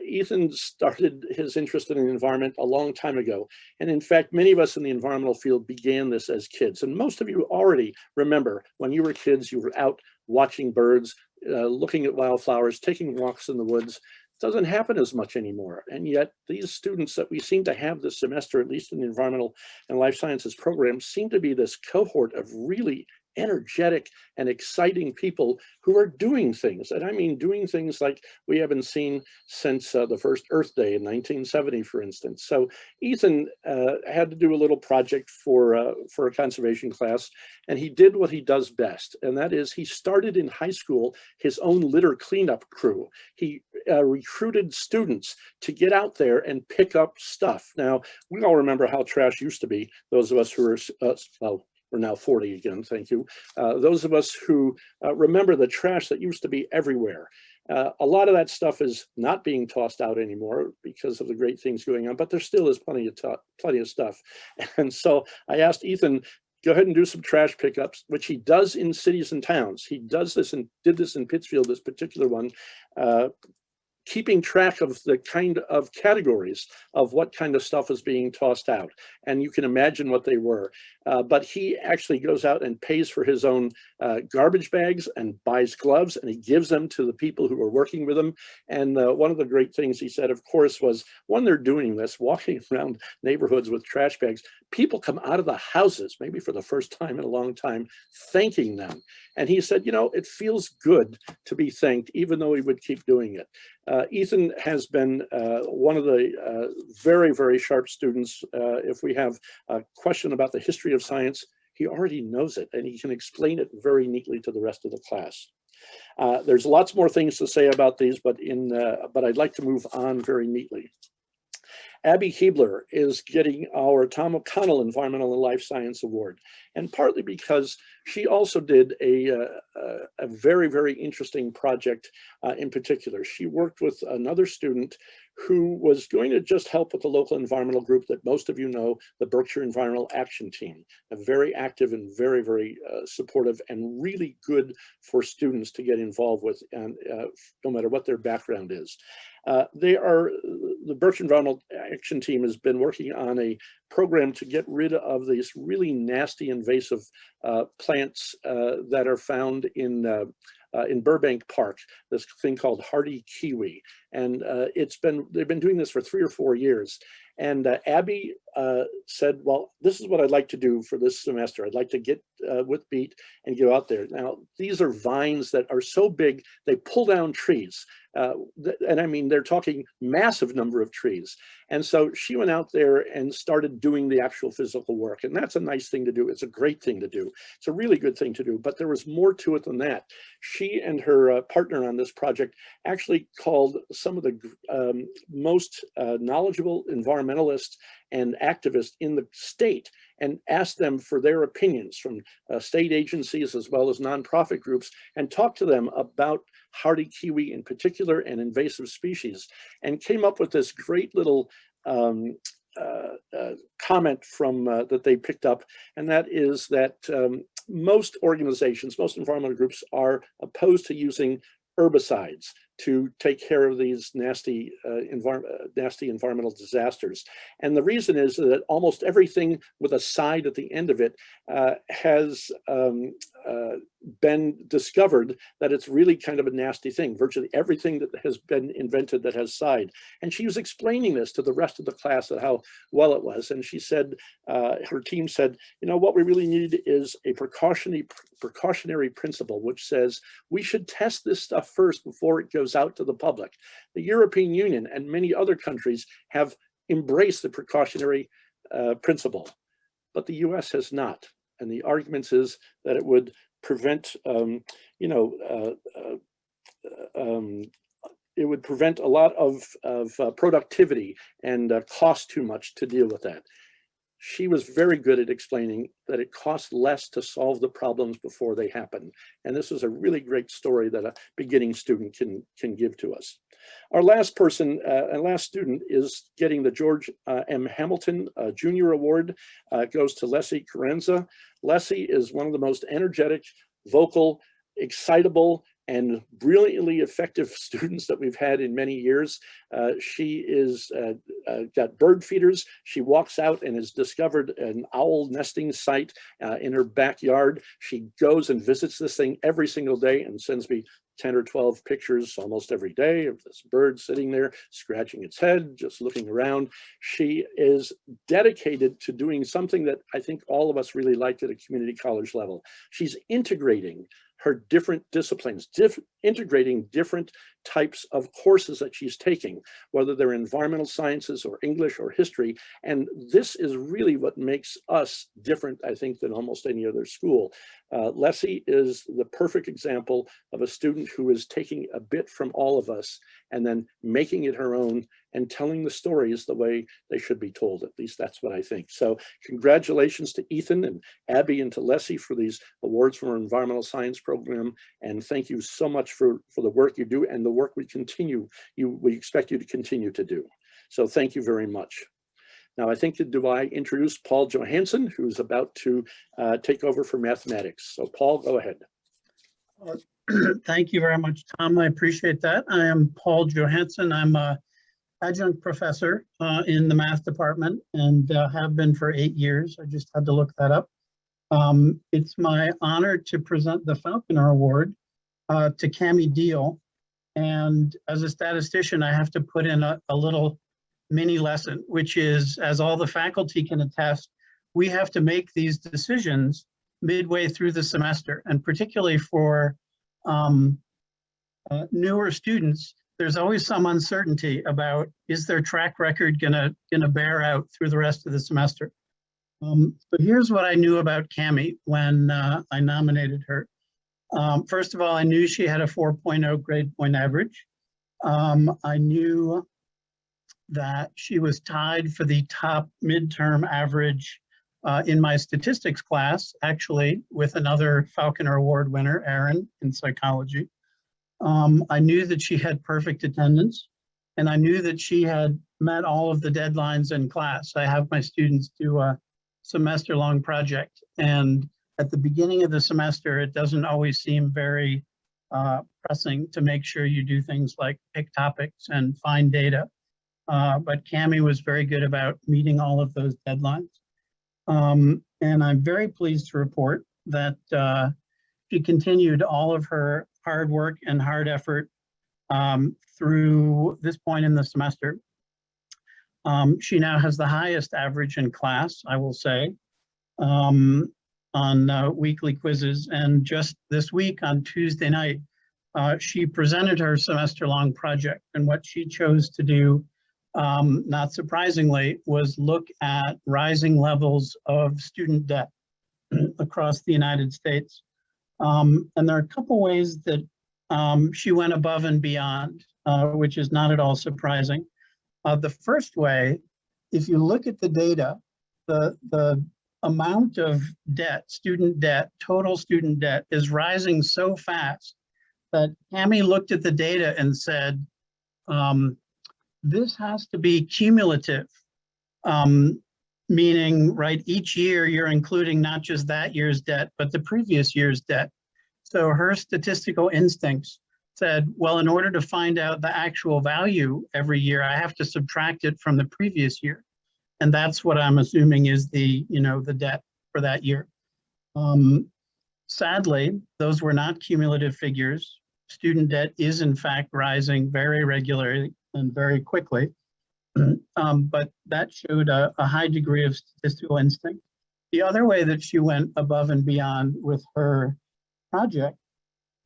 E: Ethan started his interest in the environment a long time ago. And in fact, many of us in the environmental field began this as kids. And most of you already remember when you were kids, you were out watching birds, looking at wildflowers, taking walks in the woods. It doesn't happen as much anymore. And yet these students that we seem to have this semester, at least in the environmental and life sciences program, seem to be this cohort of really energetic and exciting people who are doing things. And I mean doing things like we haven't seen since the first Earth Day in 1970, for instance. So Ethan had to do a little project for a conservation class, and he did what he does best, and that is he started in high school his own litter cleanup crew. He recruited students to get out there and pick up stuff. Now, we all remember how trash used to be, those of us who are, well, we're now 40 again, thank you. Those of us who remember the trash that used to be everywhere. A lot of that stuff is not being tossed out anymore because of the great things going on, but there still is plenty of stuff. And so I asked Ethan, go ahead and do some trash pickups, which he does in cities and towns. He does this and did this in Pittsfield, this particular one, keeping track of the kind of categories of what kind of stuff is being tossed out. And you can imagine what they were. But he actually goes out and pays for his own garbage bags and buys gloves, and he gives them to the people who are working with him. And one of the great things he said, of course, was when they're doing this, walking around neighborhoods with trash bags, people come out of the houses, maybe for the first time in a long time, thanking them. And he said, you know, it feels good to be thanked, even though he would keep doing it. Ethan has been one of the very, very sharp students. If we have a question about the history of science, he already knows it, and he can explain it very neatly to the rest of the class. There's lots more things to say about these, but I'd like to move on very neatly. Abby Hebler is getting our Tom O'Connell Environmental and Life Science Award, and partly because she also did a very, very interesting project in particular. She worked with another student who was going to just help with the local environmental group that most of you know, the Berkshire Environmental Action Team, a very active and very, very supportive and really good for students to get involved with, and no matter what their background is. The Berkshire Environmental Action Team has been working on a program to get rid of these really nasty invasive plants that are found in Burbank Park, this thing called hardy kiwi. And they've been doing this for 3 or 4 years. And Abby said, well, this is what I'd like to do for this semester. I'd like to get with Beat and go out there. Now, these are vines that are so big, they pull down trees. And I mean, they're talking massive number of trees. And so she went out there and started doing the actual physical work. And that's a nice thing to do. It's a great thing to do. It's a really good thing to do. But there was more to it than that. She and her partner on this project actually called some of the most knowledgeable environmentalists and activists in the state and asked them for their opinions from state agencies as well as nonprofit groups, and talked to them about hardy kiwi in particular and invasive species, and came up with this great little comment from that they picked up, and that is that most organizations, most environmental groups are opposed to using herbicides to take care of these nasty environmental disasters. And the reason is that almost everything with a side at the end of it has been discovered that it's really kind of a nasty thing. Virtually everything that has been invented that has side. And she was explaining this to the rest of the class at how well it was. And she said, her team said, you know, what we really need is a precautionary principle, which says we should test this stuff first before it goes out to the public. The European Union and many other countries have embraced the precautionary principle, but the US has not. And the argument is that it would prevent, it would prevent a lot of productivity and cost too much to deal with that. She was very good at explaining that it costs less to solve the problems before they happen. And this is a really great story that a beginning student can give to us. Our last person and last student is getting the George M. Hamilton Junior Award. Goes to Leslie Carenza. Leslie is one of the most energetic, vocal, excitable, and brilliantly effective students that we've had in many years. She is got bird feeders. She walks out and has discovered an owl nesting site in her backyard. She goes and visits this thing every single day and sends me 10 or 12 pictures almost every day of this bird sitting there, scratching its head, just looking around. She is dedicated to doing something that I think all of us really liked at a community college level. She's integrating her different disciplines, integrating different types of courses that she's taking, whether they're environmental sciences or English or history. And this is really what makes us different, I think, than almost any other school. Leslie is the perfect example of a student who is taking a bit from all of us and then making it her own and telling the stories the way they should be told. At least that's what I think. So congratulations to Ethan and Abby and to Leslie for these awards from our environmental science program. And thank you so much for the work you do and the work we expect you to continue to do. So thank you very much. Now, I think that do I introduce Paul Johansson, who's about to take over for mathematics. So Paul, go ahead.
F: Thank you very much, Tom. I appreciate that. I am Paul Johansson. I'm a adjunct professor in the math department and have been for 8 years. I just had to look that up. It's my honor to present the Falconer Award to Cami Deal. And as a statistician, I have to put in a little mini lesson, which is, as all the faculty can attest, we have to make these decisions midway through the semester. And particularly for newer students, there's always some uncertainty about, is their track record gonna bear out through the rest of the semester? But here's what I knew about Cami when I nominated her. First of all, I knew she had a 4.0 grade point average. I knew that she was tied for the top midterm average in my statistics class, actually, with another Falconer Award winner, Erin, in psychology. I knew that she had perfect attendance, and I knew that she had met all of the deadlines in class. I have my students do a semester-long project, and at the beginning of the semester, it doesn't always seem very pressing to make sure you do things like pick topics and find data. But Cami was very good about meeting all of those deadlines. And I'm very pleased to report that she continued all of her hard work and hard effort through this point in the semester. She now has the highest average in class, I will say, on weekly quizzes. And just this week on Tuesday night, she presented her semester-long project. And what she chose to do, not surprisingly, was look at rising levels of student debt across the United States. And there are a couple ways that she went above and beyond, which is not at all surprising. The first way, if you look at the data, the amount of debt, student debt, total student debt is rising so fast that Cami looked at the data and said, this has to be cumulative, meaning, right, each year you're including not just that year's debt, but the previous year's debt. So her statistical instincts said, well, in order to find out the actual value every year, I have to subtract it from the previous year. And that's what I'm assuming is the, the debt for that year. Sadly, those were not cumulative figures. Student debt is in fact rising very regularly and very quickly. But that showed a high degree of statistical instinct. The other way that she went above and beyond with her project,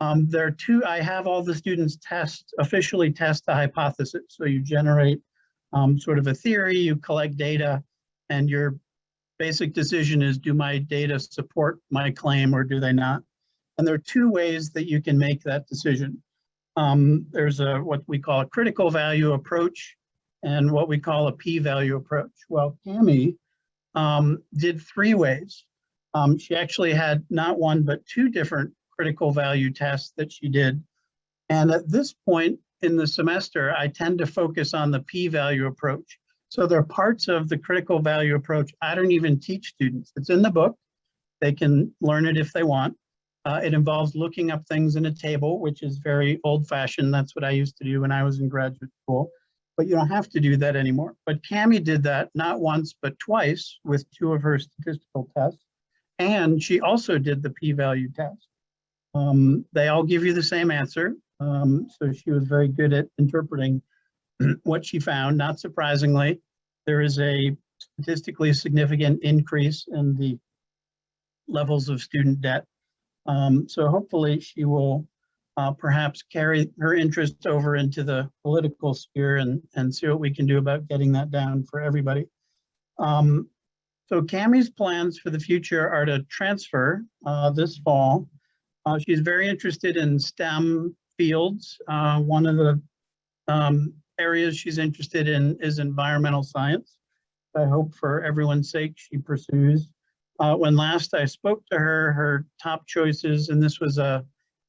F: there are two, I have all the students officially test the hypothesis. So you generate sort of a theory, you collect data, and your basic decision is, do my data support my claim or do they not? And there are two ways that you can make that decision. There's what we call a critical value approach and what we call a p-value approach. Well, Cami did 3 ways. She actually had not one, but 2 different critical value tests that she did. And at this point in the semester, I tend to focus on the p-value approach. So there are parts of the critical value approach I don't even teach students. It's in the book. They can learn it if they want. It involves looking up things in a table, which is very old-fashioned. That's what I used to do when I was in graduate school. But you don't have to do that anymore. But Cami did that not once, but twice with 2 of her statistical tests. And she also did the p-value test. They all give you the same answer. So she was very good at interpreting what she found. Not surprisingly, there is a statistically significant increase in the levels of student debt. So hopefully she will perhaps carry her interest over into the political sphere and see what we can do about getting that down for everybody. So Cami's plans for the future are to transfer this fall. She's very interested in STEM fields. One of the areas she's interested in is environmental science. I hope for everyone's sake she pursues. When last I spoke to her, her top choices, and this was a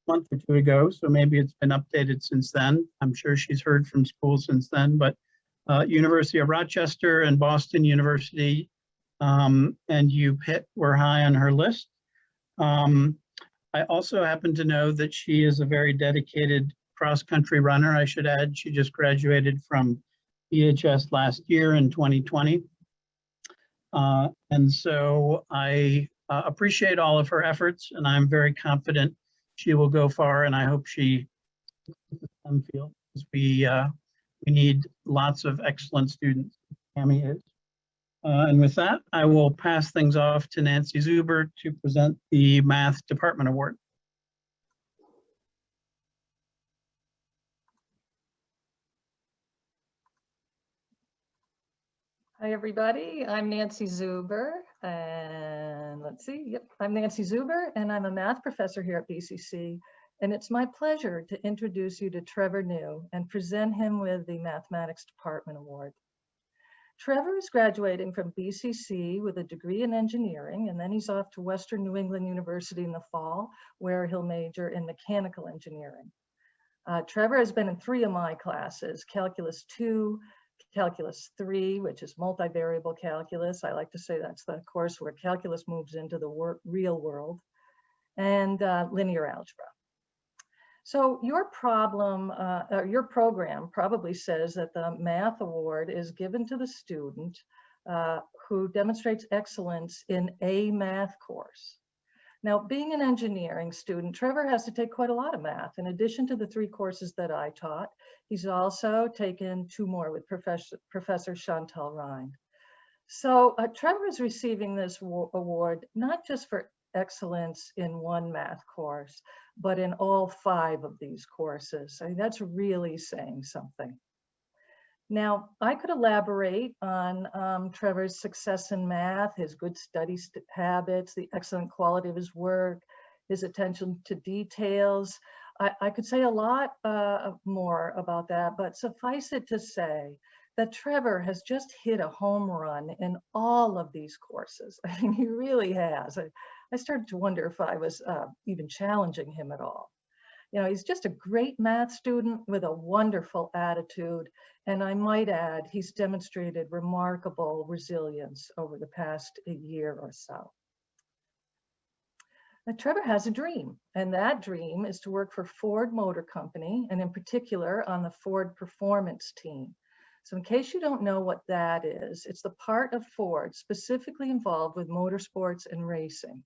F: month or 2 ago, so maybe it's been updated since then. I'm sure she's heard from school since then, but University of Rochester and Boston University, and UPitt were high on her list. I also happen to know that she is a very dedicated cross-country runner. I should add, she just graduated from BHS last year in 2020. And so I appreciate all of her efforts, and I'm very confident she will go far, and I hope she field, because we need lots of excellent students. Tammy is. And with that, I will pass things off to Nancy Zuber to present the Math Department Award.
G: Hi, everybody. I'm Nancy Zuber, and let's see. Yep, I'm Nancy Zuber, and I'm a math professor here at BCC. And it's my pleasure to introduce you to Trevor New and present him with the Mathematics Department Award. Trevor is graduating from BCC with a degree in engineering, and then he's off to Western New England University in the fall, where he'll major in mechanical engineering. Trevor has been in 3 of my classes, Calculus 2, Calculus 3, which is multivariable calculus. I like to say that's the course where calculus moves into the real world, and linear algebra. So your program probably says that the math award is given to the student who demonstrates excellence in a math course. Now, being an engineering student, Trevor has to take quite a lot of math. In addition to the 3 courses that I taught, he's also taken 2 more with Professor Chantal Rhind. So Trevor is receiving this award not just for excellence in one math course, but in all 5 of these courses. I mean, that's really saying something. Now, I could elaborate on Trevor's success in math, his good study habits, the excellent quality of his work, his attention to details. I could say a lot more about that, but suffice it to say that Trevor has just hit a home run in all of these courses. I mean, he really has. I started to wonder if I was even challenging him at all. You know, he's just a great math student with a wonderful attitude. And I might add, he's demonstrated remarkable resilience over the past year or so. Now, Trevor has a dream, and that dream is to work for Ford Motor Company, and in particular on the Ford Performance team. So in case you don't know what that is, it's the part of Ford specifically involved with motorsports and racing.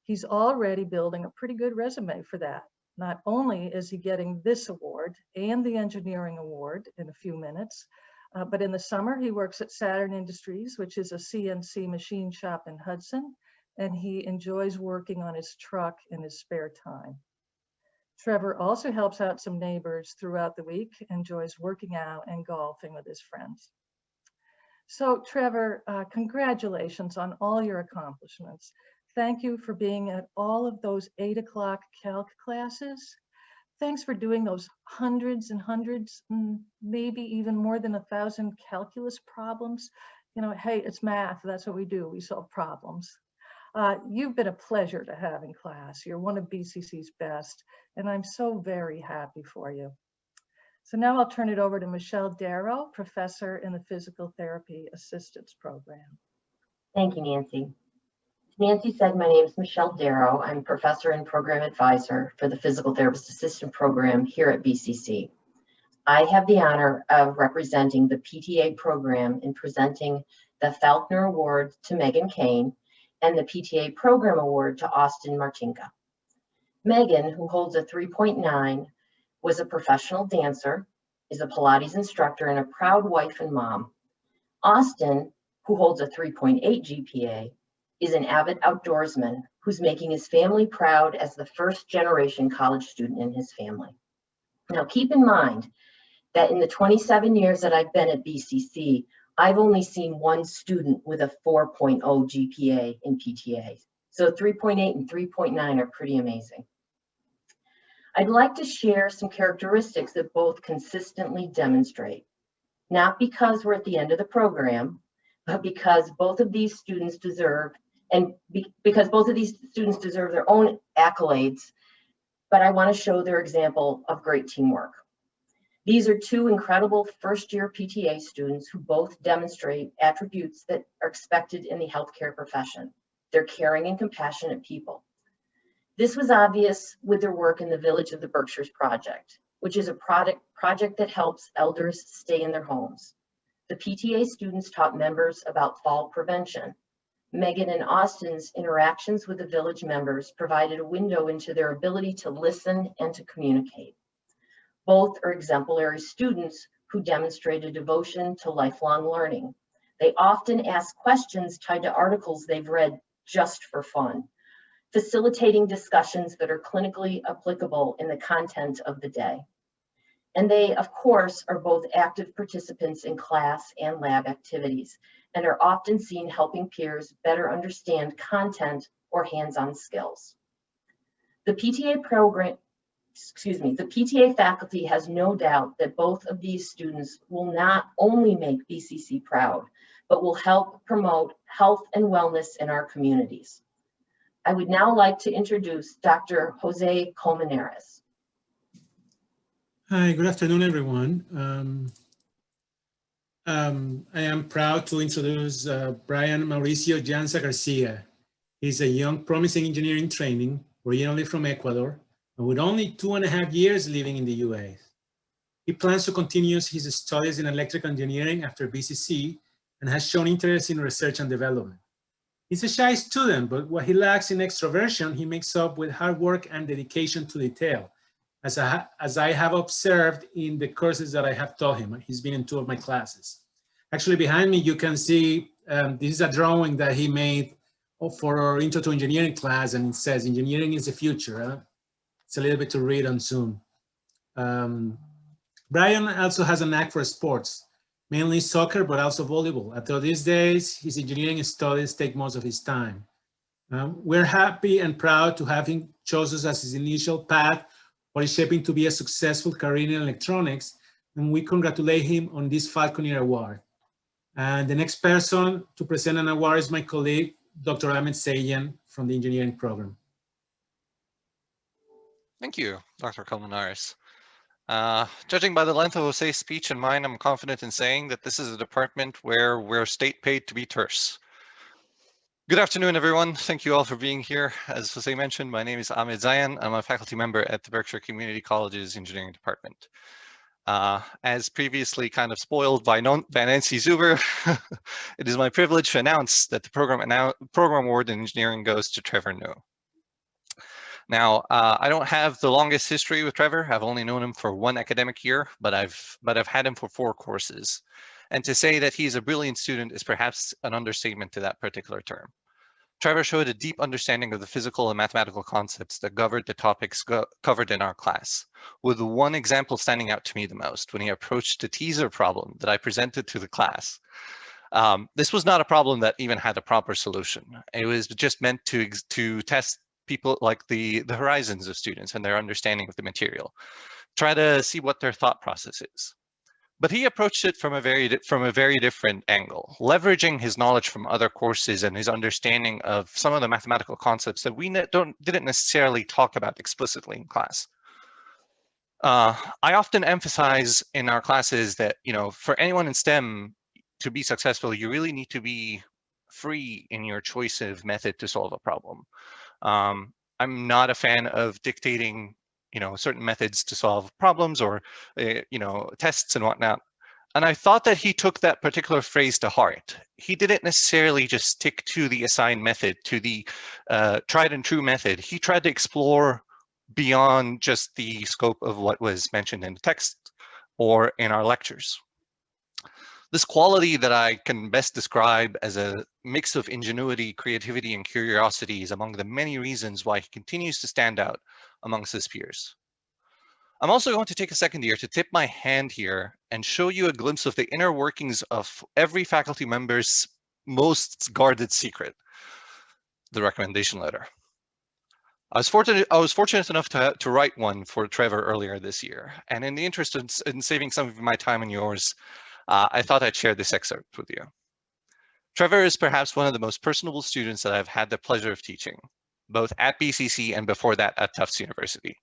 G: He's already building a pretty good resume for that. Not only is he getting this award and the engineering award in a few minutes, but in the summer he works at Saturn Industries, which is a CNC machine shop in Hudson, and he enjoys working on his truck in his spare time. Trevor also helps out some neighbors throughout the week, enjoys working out and golfing with his friends. So Trevor, congratulations on all your accomplishments. Thank you for being at all of those 8 o'clock calc classes. Thanks for doing those hundreds and hundreds, maybe even more than 1,000 calculus problems. You know, hey, it's math, that's what we do, we solve problems. You've been a pleasure to have in class. You're one of BCC's best, and I'm so very happy for you. So now I'll turn it over to Michelle Darrow, professor in the Physical Therapy Assistance Program.
H: Thank you, Nancy. Nancy said, my name is Michelle Darrow. I'm professor and program advisor for the Physical Therapist Assistant Program here at BCC. I have the honor of representing the PTA program in presenting the Falconer Award to Megan Kane and the PTA Program Award to Austin Martinka. Megan, who holds a 3.9, was a professional dancer, is a Pilates instructor, and a proud wife and mom. Austin, who holds a 3.8 GPA, is an avid outdoorsman who's making his family proud as the first-generation college student in his family. Now, keep in mind that in the 27 years that I've been at BCC, I've only seen one student with a 4.0 GPA in PTA. So 3.8 and 3.9 are pretty amazing. I'd like to share some characteristics that both consistently demonstrate, not because we're at the end of the program, but because both of these students deserve, because both of these students deserve their own accolades, but I want to show their example of great teamwork. These are two incredible first-year PTA students who both demonstrate attributes that are expected in the healthcare profession. They're caring and compassionate people. This was obvious with their work in the Village of the Berkshires project, which is a project that helps elders stay in their homes. The PTA students taught members about fall prevention. Megan and Austin's interactions with the village members provided a window into their ability to listen and to communicate. Both are exemplary students who demonstrate a devotion to lifelong learning. They often ask questions tied to articles they've read just for fun, facilitating discussions that are clinically applicable in the content of the day. And they, of course, are both active participants in class and lab activities, and are often seen helping peers better understand content or hands-on skills. The PTA faculty has no doubt that both of these students will not only make BCC proud, but will help promote health and wellness in our communities. I would now like to introduce Dr. Jose Colmenares.
I: Hi, good afternoon, everyone. I am proud to introduce Brian Mauricio Llanza Garcia. He's a young, promising engineer in training, originally from Ecuador, and with only 2.5 years living in the US. He plans to continue his studies in electrical engineering after BCC and has shown interest in research and development. He's a shy student, but what he lacks in extroversion, he makes up with hard work and dedication to detail, as I have observed in the courses that I have taught him. He's been in 2 of my classes. Actually, behind me, you can see this is a drawing that he made for our Intro to Engineering class, and it says, engineering is the future. It's a little bit to read on Zoom. Brian also has a knack for sports, mainly soccer, but also volleyball. Although these days, his engineering studies take most of his time. We're happy and proud to have him chosen as his initial path, what is shaping to be a successful career in electronics, and we congratulate him on this Falconer Award. And the next person to present an award is my colleague, Dr. Ahmed Sayan from the engineering program.
J: Thank you, Dr. Colmenares. Judging by the length of Jose's speech and mine, I'm confident in saying that this is a department where we're state paid to be terse. Good afternoon, everyone. Thank you all for being here. As Jose mentioned, my name is Ahmed Zayan. I'm a faculty member at the Berkshire Community College's engineering department. As previously kind of spoiled by Nancy Zuber, it is my privilege to announce that the program award in engineering goes to Trevor New. Now, I don't have the longest history with Trevor. I've only known him for 1 academic year, but I've had him for 4 courses. And to say that he's a brilliant student is perhaps an understatement to that particular term. Trevor showed a deep understanding of the physical and mathematical concepts that governed the topics covered in our class, with one example standing out to me the most when he approached the teaser problem that I presented to the class. This was not a problem that even had a proper solution. It was just meant to test people, like the horizons of students and their understanding of the material, try to see what their thought process is. But he approached it from a very different angle, leveraging his knowledge from other courses and his understanding of some of the mathematical concepts that we didn't necessarily talk about explicitly in class. I often emphasize in our classes that, for anyone in STEM to be successful, you really need to be free in your choice of method to solve a problem. I'm not a fan of dictating certain methods to solve problems or, tests and whatnot. And I thought that he took that particular phrase to heart. He didn't necessarily just stick to the assigned method, to the tried and true method. He tried to explore beyond just the scope of what was mentioned in the text or in our lectures. This quality that I can best describe as a mix of ingenuity, creativity, and curiosity is among the many reasons why he continues to stand out amongst his peers. I'm also going to take a second here to tip my hand here and show you a glimpse of the inner workings of every faculty member's most guarded secret, the recommendation letter. I was fortunate enough to write one for Trevor earlier this year, and in the interest in saving some of my time and yours, I thought I'd share this excerpt with you. Trevor is perhaps one of the most personable students that I've had the pleasure of teaching, both at BCC and before that at Tufts University.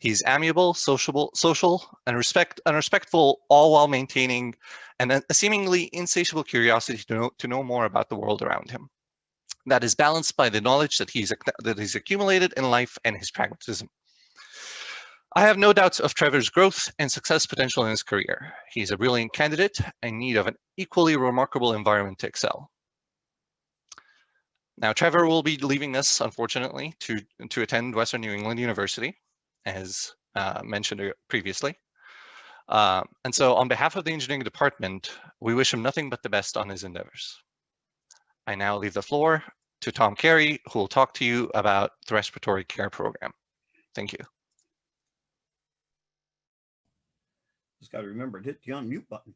J: He's amiable, social, and respectful, all while maintaining a seemingly insatiable curiosity to know more about the world around him. That is balanced by the knowledge that he's accumulated in life and his pragmatism. I have no doubts of Trevor's growth and success potential in his career. He's a brilliant candidate in need of an equally remarkable environment to excel. Now, Trevor will be leaving us, unfortunately, to attend Western New England University, as mentioned previously. And so on behalf of the engineering department, we wish him nothing but the best on his endeavors. I now leave the floor to Tom Carey, who will talk to you about the respiratory care program. Thank you.
K: Just got to remember to hit the unmute button.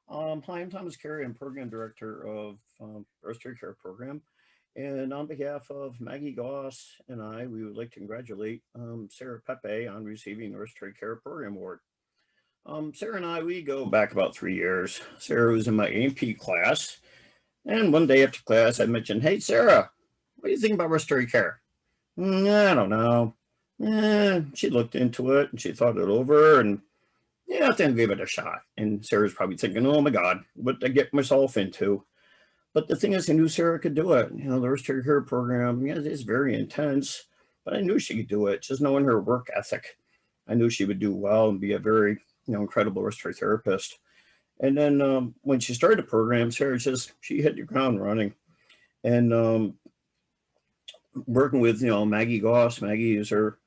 K: Hi, I'm Thomas Carey. I'm Program Director of Respiratory Care Program. And on behalf of Maggie Goss and I, we would like to congratulate Sarah Pepe on receiving the Respiratory Care Program Award. Sarah and I, we go back about 3 years. Sarah was in my A&P class. And one day after class, I mentioned, hey, Sarah, what do you think about respiratory care? I don't know. She looked into it and she thought it over and yeah, I think I gave it a shot. And Sarah's probably thinking, oh my God, what did I get myself into? But the thing is, I knew Sarah could do it. You know, the respiratory care program, yeah, it is very intense, but I knew she could do it. Just knowing her work ethic, I knew she would do well and be a very, incredible respiratory therapist. And then when she started the program, Sarah she hit the ground running. And working with, Maggie Goss, Maggie is her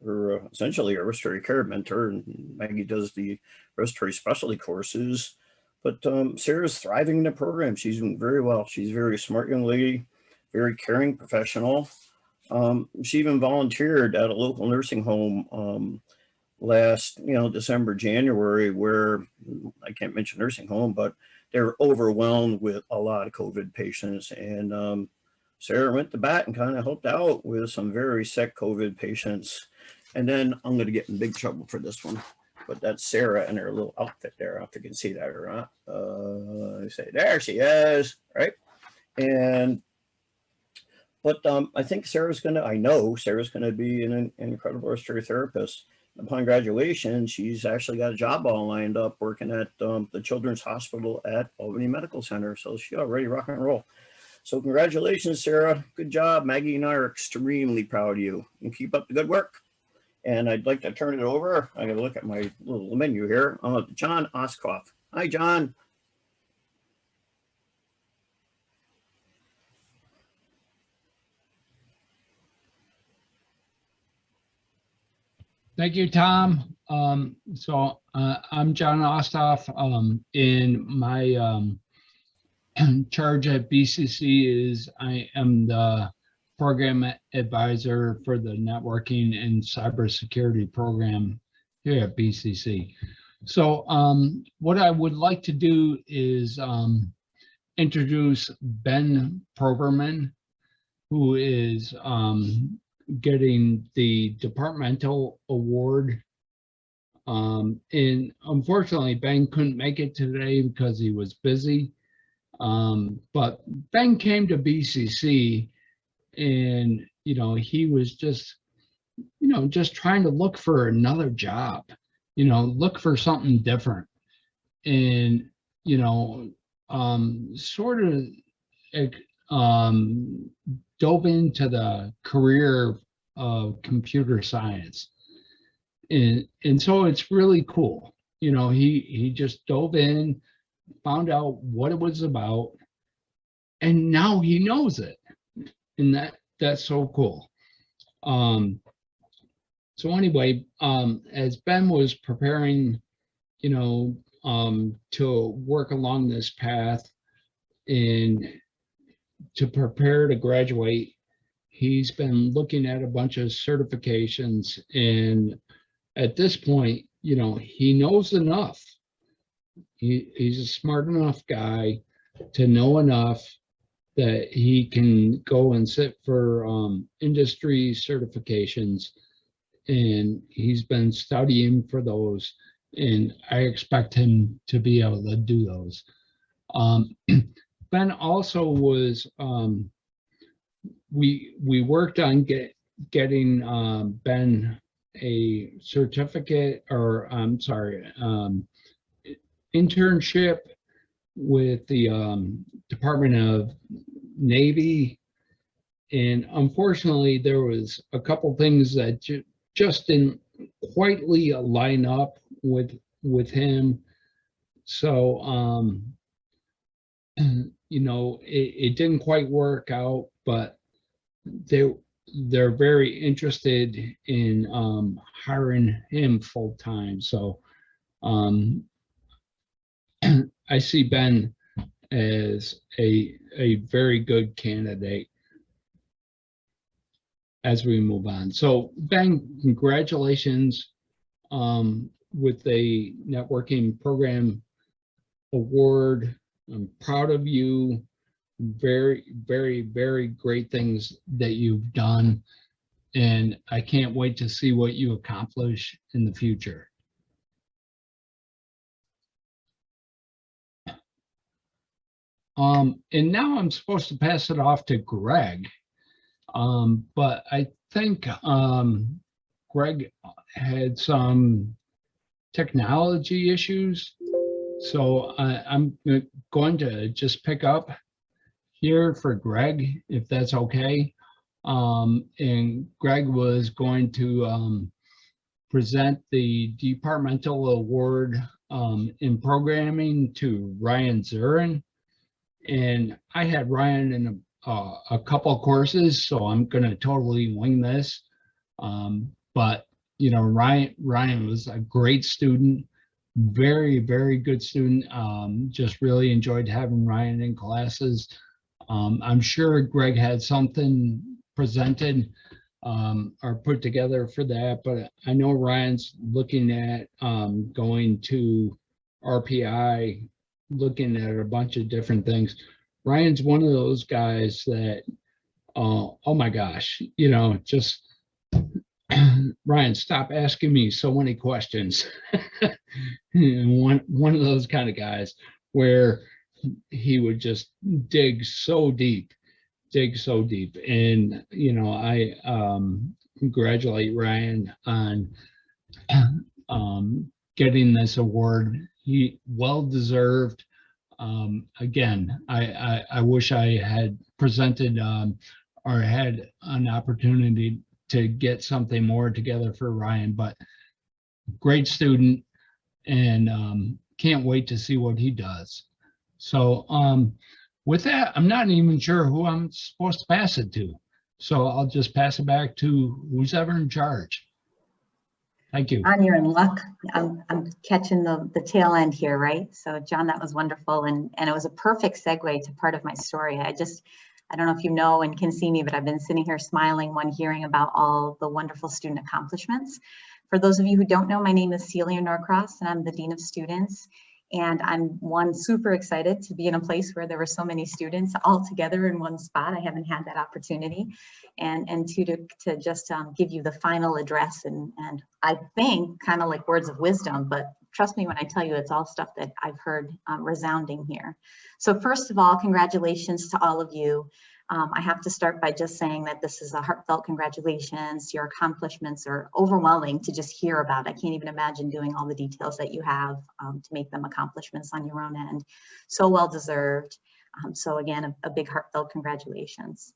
K: essentially a respiratory care mentor, and Maggie does the respiratory specialty courses. But Sarah's thriving in the program. She's doing very well. She's a very smart young lady, very caring professional. She even volunteered at a local nursing home last, December, January, where I can't mention nursing home, but they were overwhelmed with a lot of COVID patients. And Sarah went to bat and kind of helped out with some very sick COVID patients. And then I'm going to get in big trouble for this one. But that's Sarah and her little outfit there. I don't know if you can see that or not. Say, there she is, right? But I think I know Sarah's going to be an incredible respiratory therapist. Upon graduation, she's actually got a job all lined up working at the Children's Hospital at Albany Medical Center. So she's already rock and roll. So congratulations, Sarah. Good job. Maggie and I are extremely proud of you. And keep up the good work. And I'd like to turn it over. I got to look at my little menu here. John Oskoff. Hi, John.
L: Thank you, Tom. I'm John Ostoff. In my charge at BCC is I am the program advisor for the networking and cybersecurity program here at BCC. So what I would like to do is introduce Ben Proberman, who is getting the departmental award. And unfortunately, Ben couldn't make it today because he was busy. But Ben came to BCC and, he was just, just trying to look for another job, look for something different. And, sort of dove into the career of computer science. And so it's really cool. He just dove in, found out what it was about, and now he knows it. And that's so cool. So anyway, as Ben was preparing, to work along this path and to prepare to graduate, he's been looking at a bunch of certifications, and at this point, he knows enough. He's a smart enough guy to know enough that he can go and sit for industry certifications, and he's been studying for those, and I expect him to be able to do those. Ben also was, we worked on getting Ben a certificate, or I'm sorry, internship with the Department of Navy. And unfortunately, there was a couple things that just didn't quite line up with him. So, you know, it didn't quite work out, but they're very interested in hiring him full time. So I see Ben as a very good candidate as we move on. So Ben, congratulations with the networking program award. I'm proud of you. Very, very, very great things that you've done. And I can't wait to see what you accomplish in the future. And now I'm supposed to pass it off to Greg. But I think Greg had some technology issues. So I'm going to just pick up here for Greg, if that's okay. And Greg was going to present the departmental award in programming to Ryan Zurin. And I had Ryan in a couple courses, so I'm going to totally wing this. But you know, Ryan was a great student, very, very good student. Just really enjoyed having Ryan in classes. I'm sure Greg had something presented or put together for that, but I know Ryan's looking at going to RPI, looking at a bunch of different things. Ryan's one of those guys that, oh my gosh, you know, just Ryan, stop asking me so many questions. And one of those kind of guys where he would just dig so deep. And you know, I congratulate Ryan on getting this award. He well deserved. Again, I wish I had presented or had an opportunity to get something more together for Ryan, but great student, and can't wait to see what he does. So with that, I'm not even sure who I'm supposed to pass it to. So I'll just pass it back to who's ever in charge. Thank you.
M: On you're in luck. I'm catching the tail end here, right? So John, that was wonderful. And it was a perfect segue to part of my story. I don't know if you know and can see me, but I've been sitting here smiling when hearing about all the wonderful student accomplishments. For those of you who don't know, my name is Celia Norcross, and I'm the Dean of Students. And I'm super excited to be in a place where there were so many students all together in one spot. I haven't had that opportunity. And to just give you the final address and I think kind of like words of wisdom, but trust me when I tell you it's all stuff that I've heard resounding here. So first of all, congratulations to all of you. I have to start by just saying that this is a heartfelt congratulations. Your accomplishments are overwhelming to just hear about. I can't even imagine doing all the details that you have to make them accomplishments on your own end. So well deserved. So again, a big heartfelt congratulations.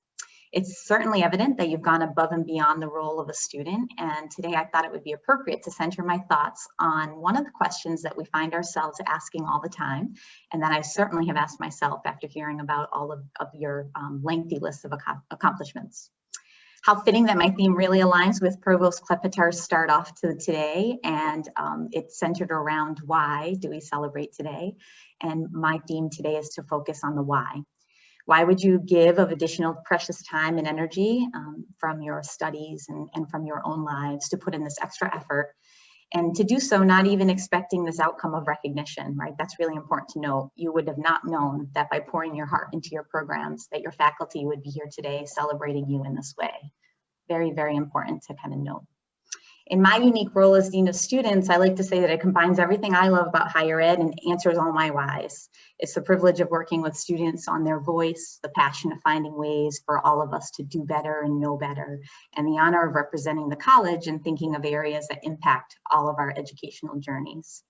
M: It's certainly evident that you've gone above and beyond the role of a student, and today I thought it would be appropriate to center my thoughts on one of the questions that we find ourselves asking all the time, and that I certainly have asked myself after hearing about all of your lengthy list of accomplishments. How fitting that my theme really aligns with Provost Klepetar's start off to today, and it's centered around why do we celebrate today, and my theme today is to focus on the why. Why would you give of additional precious time and energy from your studies and from your own lives to put in this extra effort, and to do so not even expecting this outcome of recognition, right? That's really important to note. You would have not known that by pouring your heart into your programs that your faculty would be here today celebrating you in this way. Very, very important to kind of note. In my unique role as Dean of Students, I like to say that it combines everything I love about higher ed and answers all my whys. It's the privilege of working with students on their voice, the passion of finding ways for all of us to do better and know better, and the honor of representing the college and thinking of areas that impact all of our educational journeys.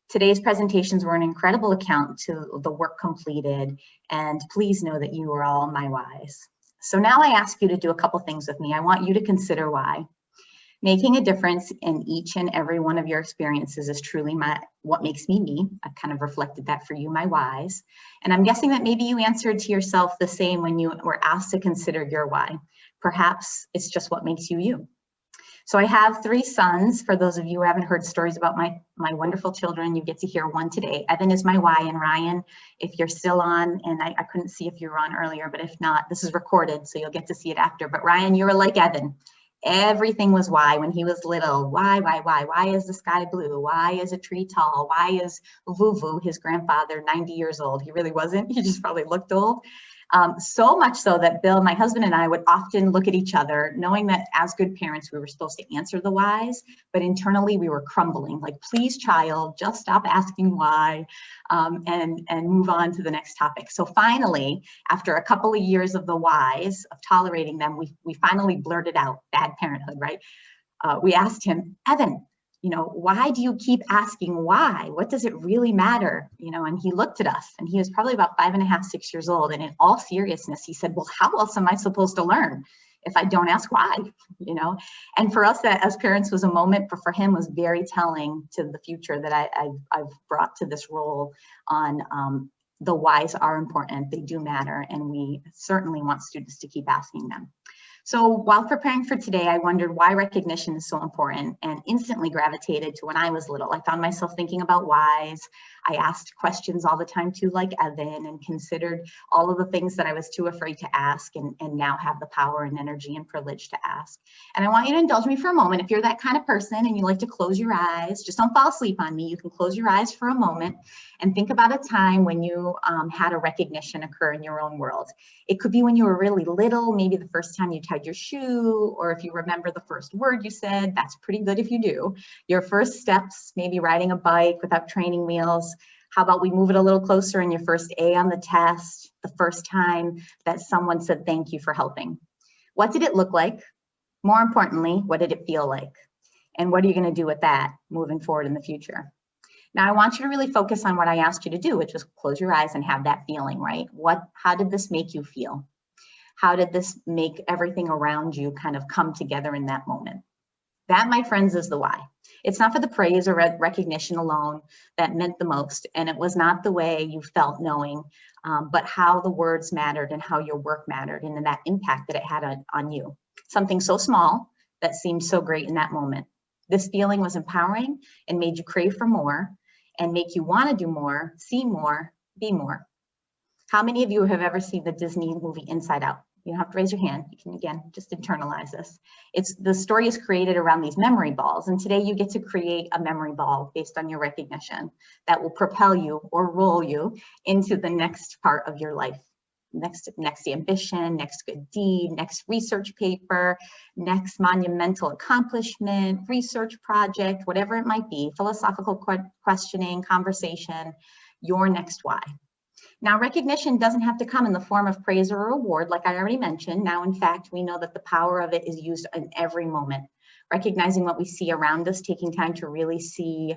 M: Today's presentations were an incredible account to the work completed, and please know that you are all my whys. So now I ask you to do a couple things with me. I want you to consider why. Making a difference in each and every one of your experiences is truly what makes me me. I kind of reflected that for you, my whys. And I'm guessing that maybe you answered to yourself the same when you were asked to consider your why. Perhaps it's just what makes you you. So I have 3 sons. For those of you who haven't heard stories about my wonderful children, you get to hear one today. Evan is my why, and Ryan, if you're still on, and I couldn't see if you were on earlier, but if not, this is recorded, so you'll get to see it after. But Ryan, you were like Evan. Everything was why when he was little. Why? Why is the sky blue? Why is a tree tall? Why is Vuvu, his grandfather, 90 years old? He really wasn't. He just probably looked old. So much so that Bill, my husband, and I would often look at each other, knowing that as good parents, we were supposed to answer the whys, but internally we were crumbling. Like, please, child, just stop asking why, and move on to the next topic. So finally, after a couple of years of the whys, of tolerating them, we finally blurted out, bad parenthood, right? We asked him, Evan, why do you keep asking why? What does it really matter? And he looked at us, and he was probably about 5.5, 6 years old. And in all seriousness, he said, well, how else am I supposed to learn if I don't ask why? And for us, that as parents was a moment, but for him was very telling to the future that I've brought to this role on the whys are important, they do matter, and we certainly want students to keep asking them. So while preparing for today, I wondered why recognition is so important, and instantly gravitated to when I was little. I found myself thinking about whys. I asked questions all the time too, like Evan, and considered all of the things that I was too afraid to ask, and now have the power and energy and privilege to ask. And I want you to indulge me for a moment. If you're that kind of person and you like to close your eyes, just don't fall asleep on me. You can close your eyes for a moment and think about a time when you had a recognition occur in your own world. It could be when you were really little, maybe the first time you tied your shoe, or if you remember the first word you said. That's pretty good if you do. Your first steps, maybe riding a bike without training wheels. How about we move it a little closer in your first A on the test, the first time that someone said thank you for helping. What did it look like? More importantly, what did it feel like? And what are you going to do with that moving forward in the future? Now, I want you to really focus on what I asked you to do, which was close your eyes and have that feeling, right? How did this make you feel? How did this make everything around you kind of come together in that moment? That, my friends, is the why. It's not for the praise or recognition alone that meant the most, and it was not the way you felt knowing, but how the words mattered and how your work mattered, and that impact that it had on you. Something so small that seemed so great in that moment. This feeling was empowering and made you crave for more and make you want to do more, see more, be more. How many of you have ever seen the Disney movie Inside Out? You don't have to raise your hand. You can, again, just internalize this. The story is created around these memory balls. And today you get to create a memory ball based on your recognition that will propel you or roll you into the next part of your life. Next ambition, next good deed, next research paper, next monumental accomplishment, research project, whatever it might be, philosophical questioning, conversation, your next why. Now, recognition doesn't have to come in the form of praise or reward, like I already mentioned. Now, in fact, we know that the power of it is used in every moment. Recognizing what we see around us, taking time to really see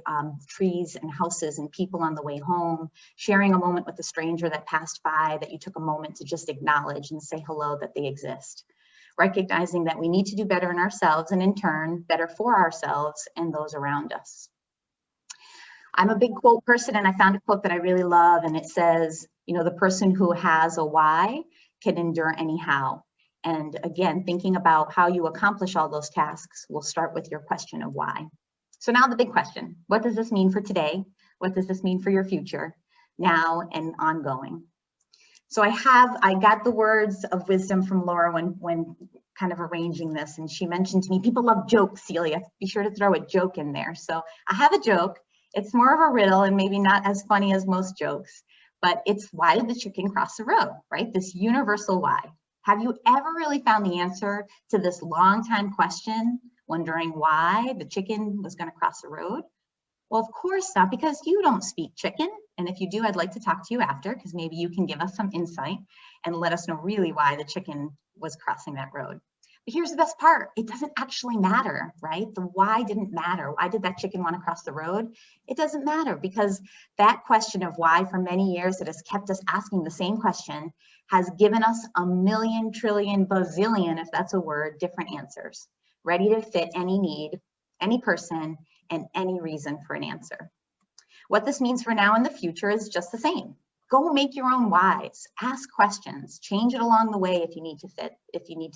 M: trees and houses and people on the way home, sharing a moment with a stranger that passed by that you took a moment to just acknowledge and say hello, that they exist. Recognizing that we need to do better in ourselves, and in turn, better for ourselves and those around us. I'm a big quote person, and I found a quote that I really love, and it says, the person who has a why can endure anyhow. And again, thinking about how you accomplish all those tasks will start with your question of why. So now the big question: what does this mean for today? What does this mean for your future, now and ongoing? So I got the words of wisdom from Laura when kind of arranging this, and she mentioned to me, people love jokes, Celia. Be sure to throw a joke in there. So I have a joke. It's more of a riddle and maybe not as funny as most jokes, but it's why did the chicken cross the road, right? This universal why. Have you ever really found the answer to this long time question? wondering why the chicken was going to cross the road? Well, of course not, because you don't speak chicken. And if you do, I'd like to talk to you after, because maybe you can give us some insight and let us know really why the chicken was crossing that road. But here's the best part. It doesn't actually matter, right? The why didn't matter. Why did that chicken want to cross the road? It doesn't matter, because that question of why for many years that has kept us asking the same question has given us a million, trillion, bazillion, if that's a word, different answers, ready to fit any need, any person, and any reason for an answer. What this means for now and the future is just the same. Go make your own whys, ask questions, change it along the way if you need to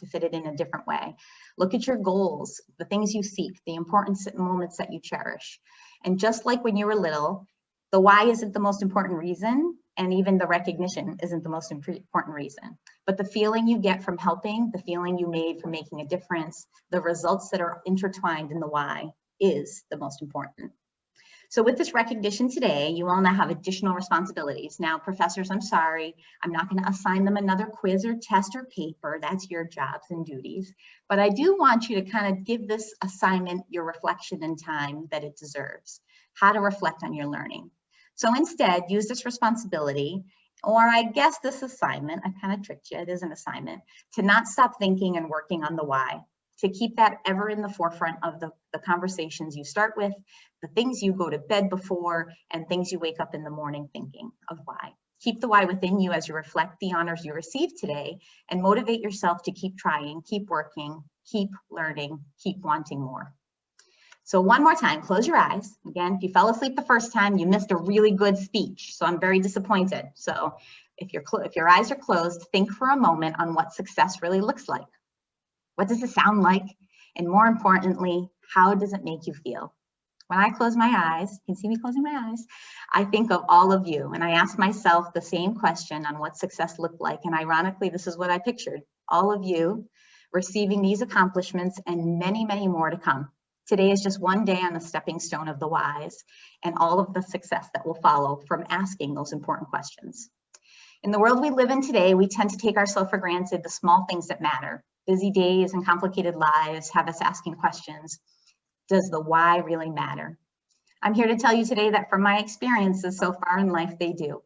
M: fit it in a different way. Look at your goals, the things you seek, the important moments that you cherish. And just like when you were little, the why isn't the most important reason, and even the recognition isn't the most important reason. But the feeling you get from helping, the feeling you made from making a difference, the results that are intertwined in the why is the most important. So with this recognition today, you all now have additional responsibilities. Now, professors, I'm sorry, I'm not going to assign them another quiz or test or paper. That's your jobs and duties. But I do want you to kind of give this assignment your reflection and time that it deserves, how to reflect on your learning. So instead, use this responsibility, or I guess this assignment, I kind of tricked you, it is an assignment, to not stop thinking and working on the why, to keep that ever in the forefront of the conversations you start with, the things you go to bed before, and things you wake up in the morning thinking of why. Keep the why within you as you reflect the honors you received today, and motivate yourself to keep trying, keep working, keep learning, keep wanting more. So one more time, close your eyes. Again, if you fell asleep the first time, you missed a really good speech, so I'm very disappointed. So if your eyes are closed, think for a moment on what success really looks like. What does it sound like? And more importantly, how does it make you feel? When I close my eyes, you can see me closing my eyes, I think of all of you, and I ask myself the same question on what success looked like. And ironically, this is what I pictured. All of you receiving these accomplishments and many, many more to come. Today is just one day on the stepping stone of the whys and all of the success that will follow from asking those important questions. In the world we live in today, we tend to take ourselves for granted the small things that matter. Busy days and complicated lives have us asking questions. Does the why really matter? I'm here to tell you today that from my experiences so far in life, they do,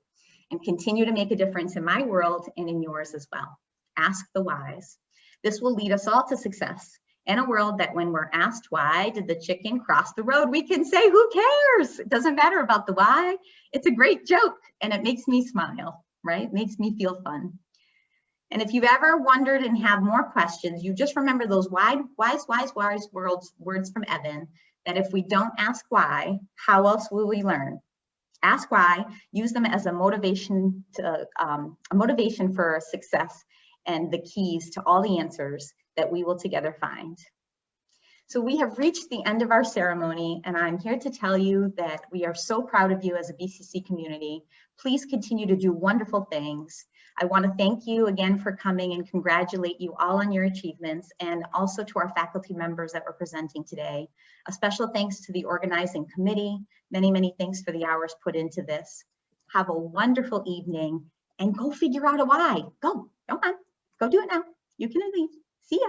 M: and continue to make a difference in my world and in yours as well. Ask the whys. This will lead us all to success in a world that when we're asked why did the chicken cross the road, we can say, who cares? It doesn't matter about the why. It's a great joke and it makes me smile, right? It makes me feel fun. And if you've ever wondered and have more questions, you just remember those wise words from Evan, that if we don't ask why, how else will we learn? Ask why, use them as a motivation for success and the keys to all the answers that we will together find. So we have reached the end of our ceremony, and I'm here to tell you that we are so proud of you as a BCC community. Please continue to do wonderful things. I want to thank you again for coming and congratulate you all on your achievements, and also to our faculty members that were presenting today. A special thanks to the organizing committee. Many, many thanks for the hours put into this. Have a wonderful evening and go figure out a why. Go, come on, go do it now. You can leave. See ya.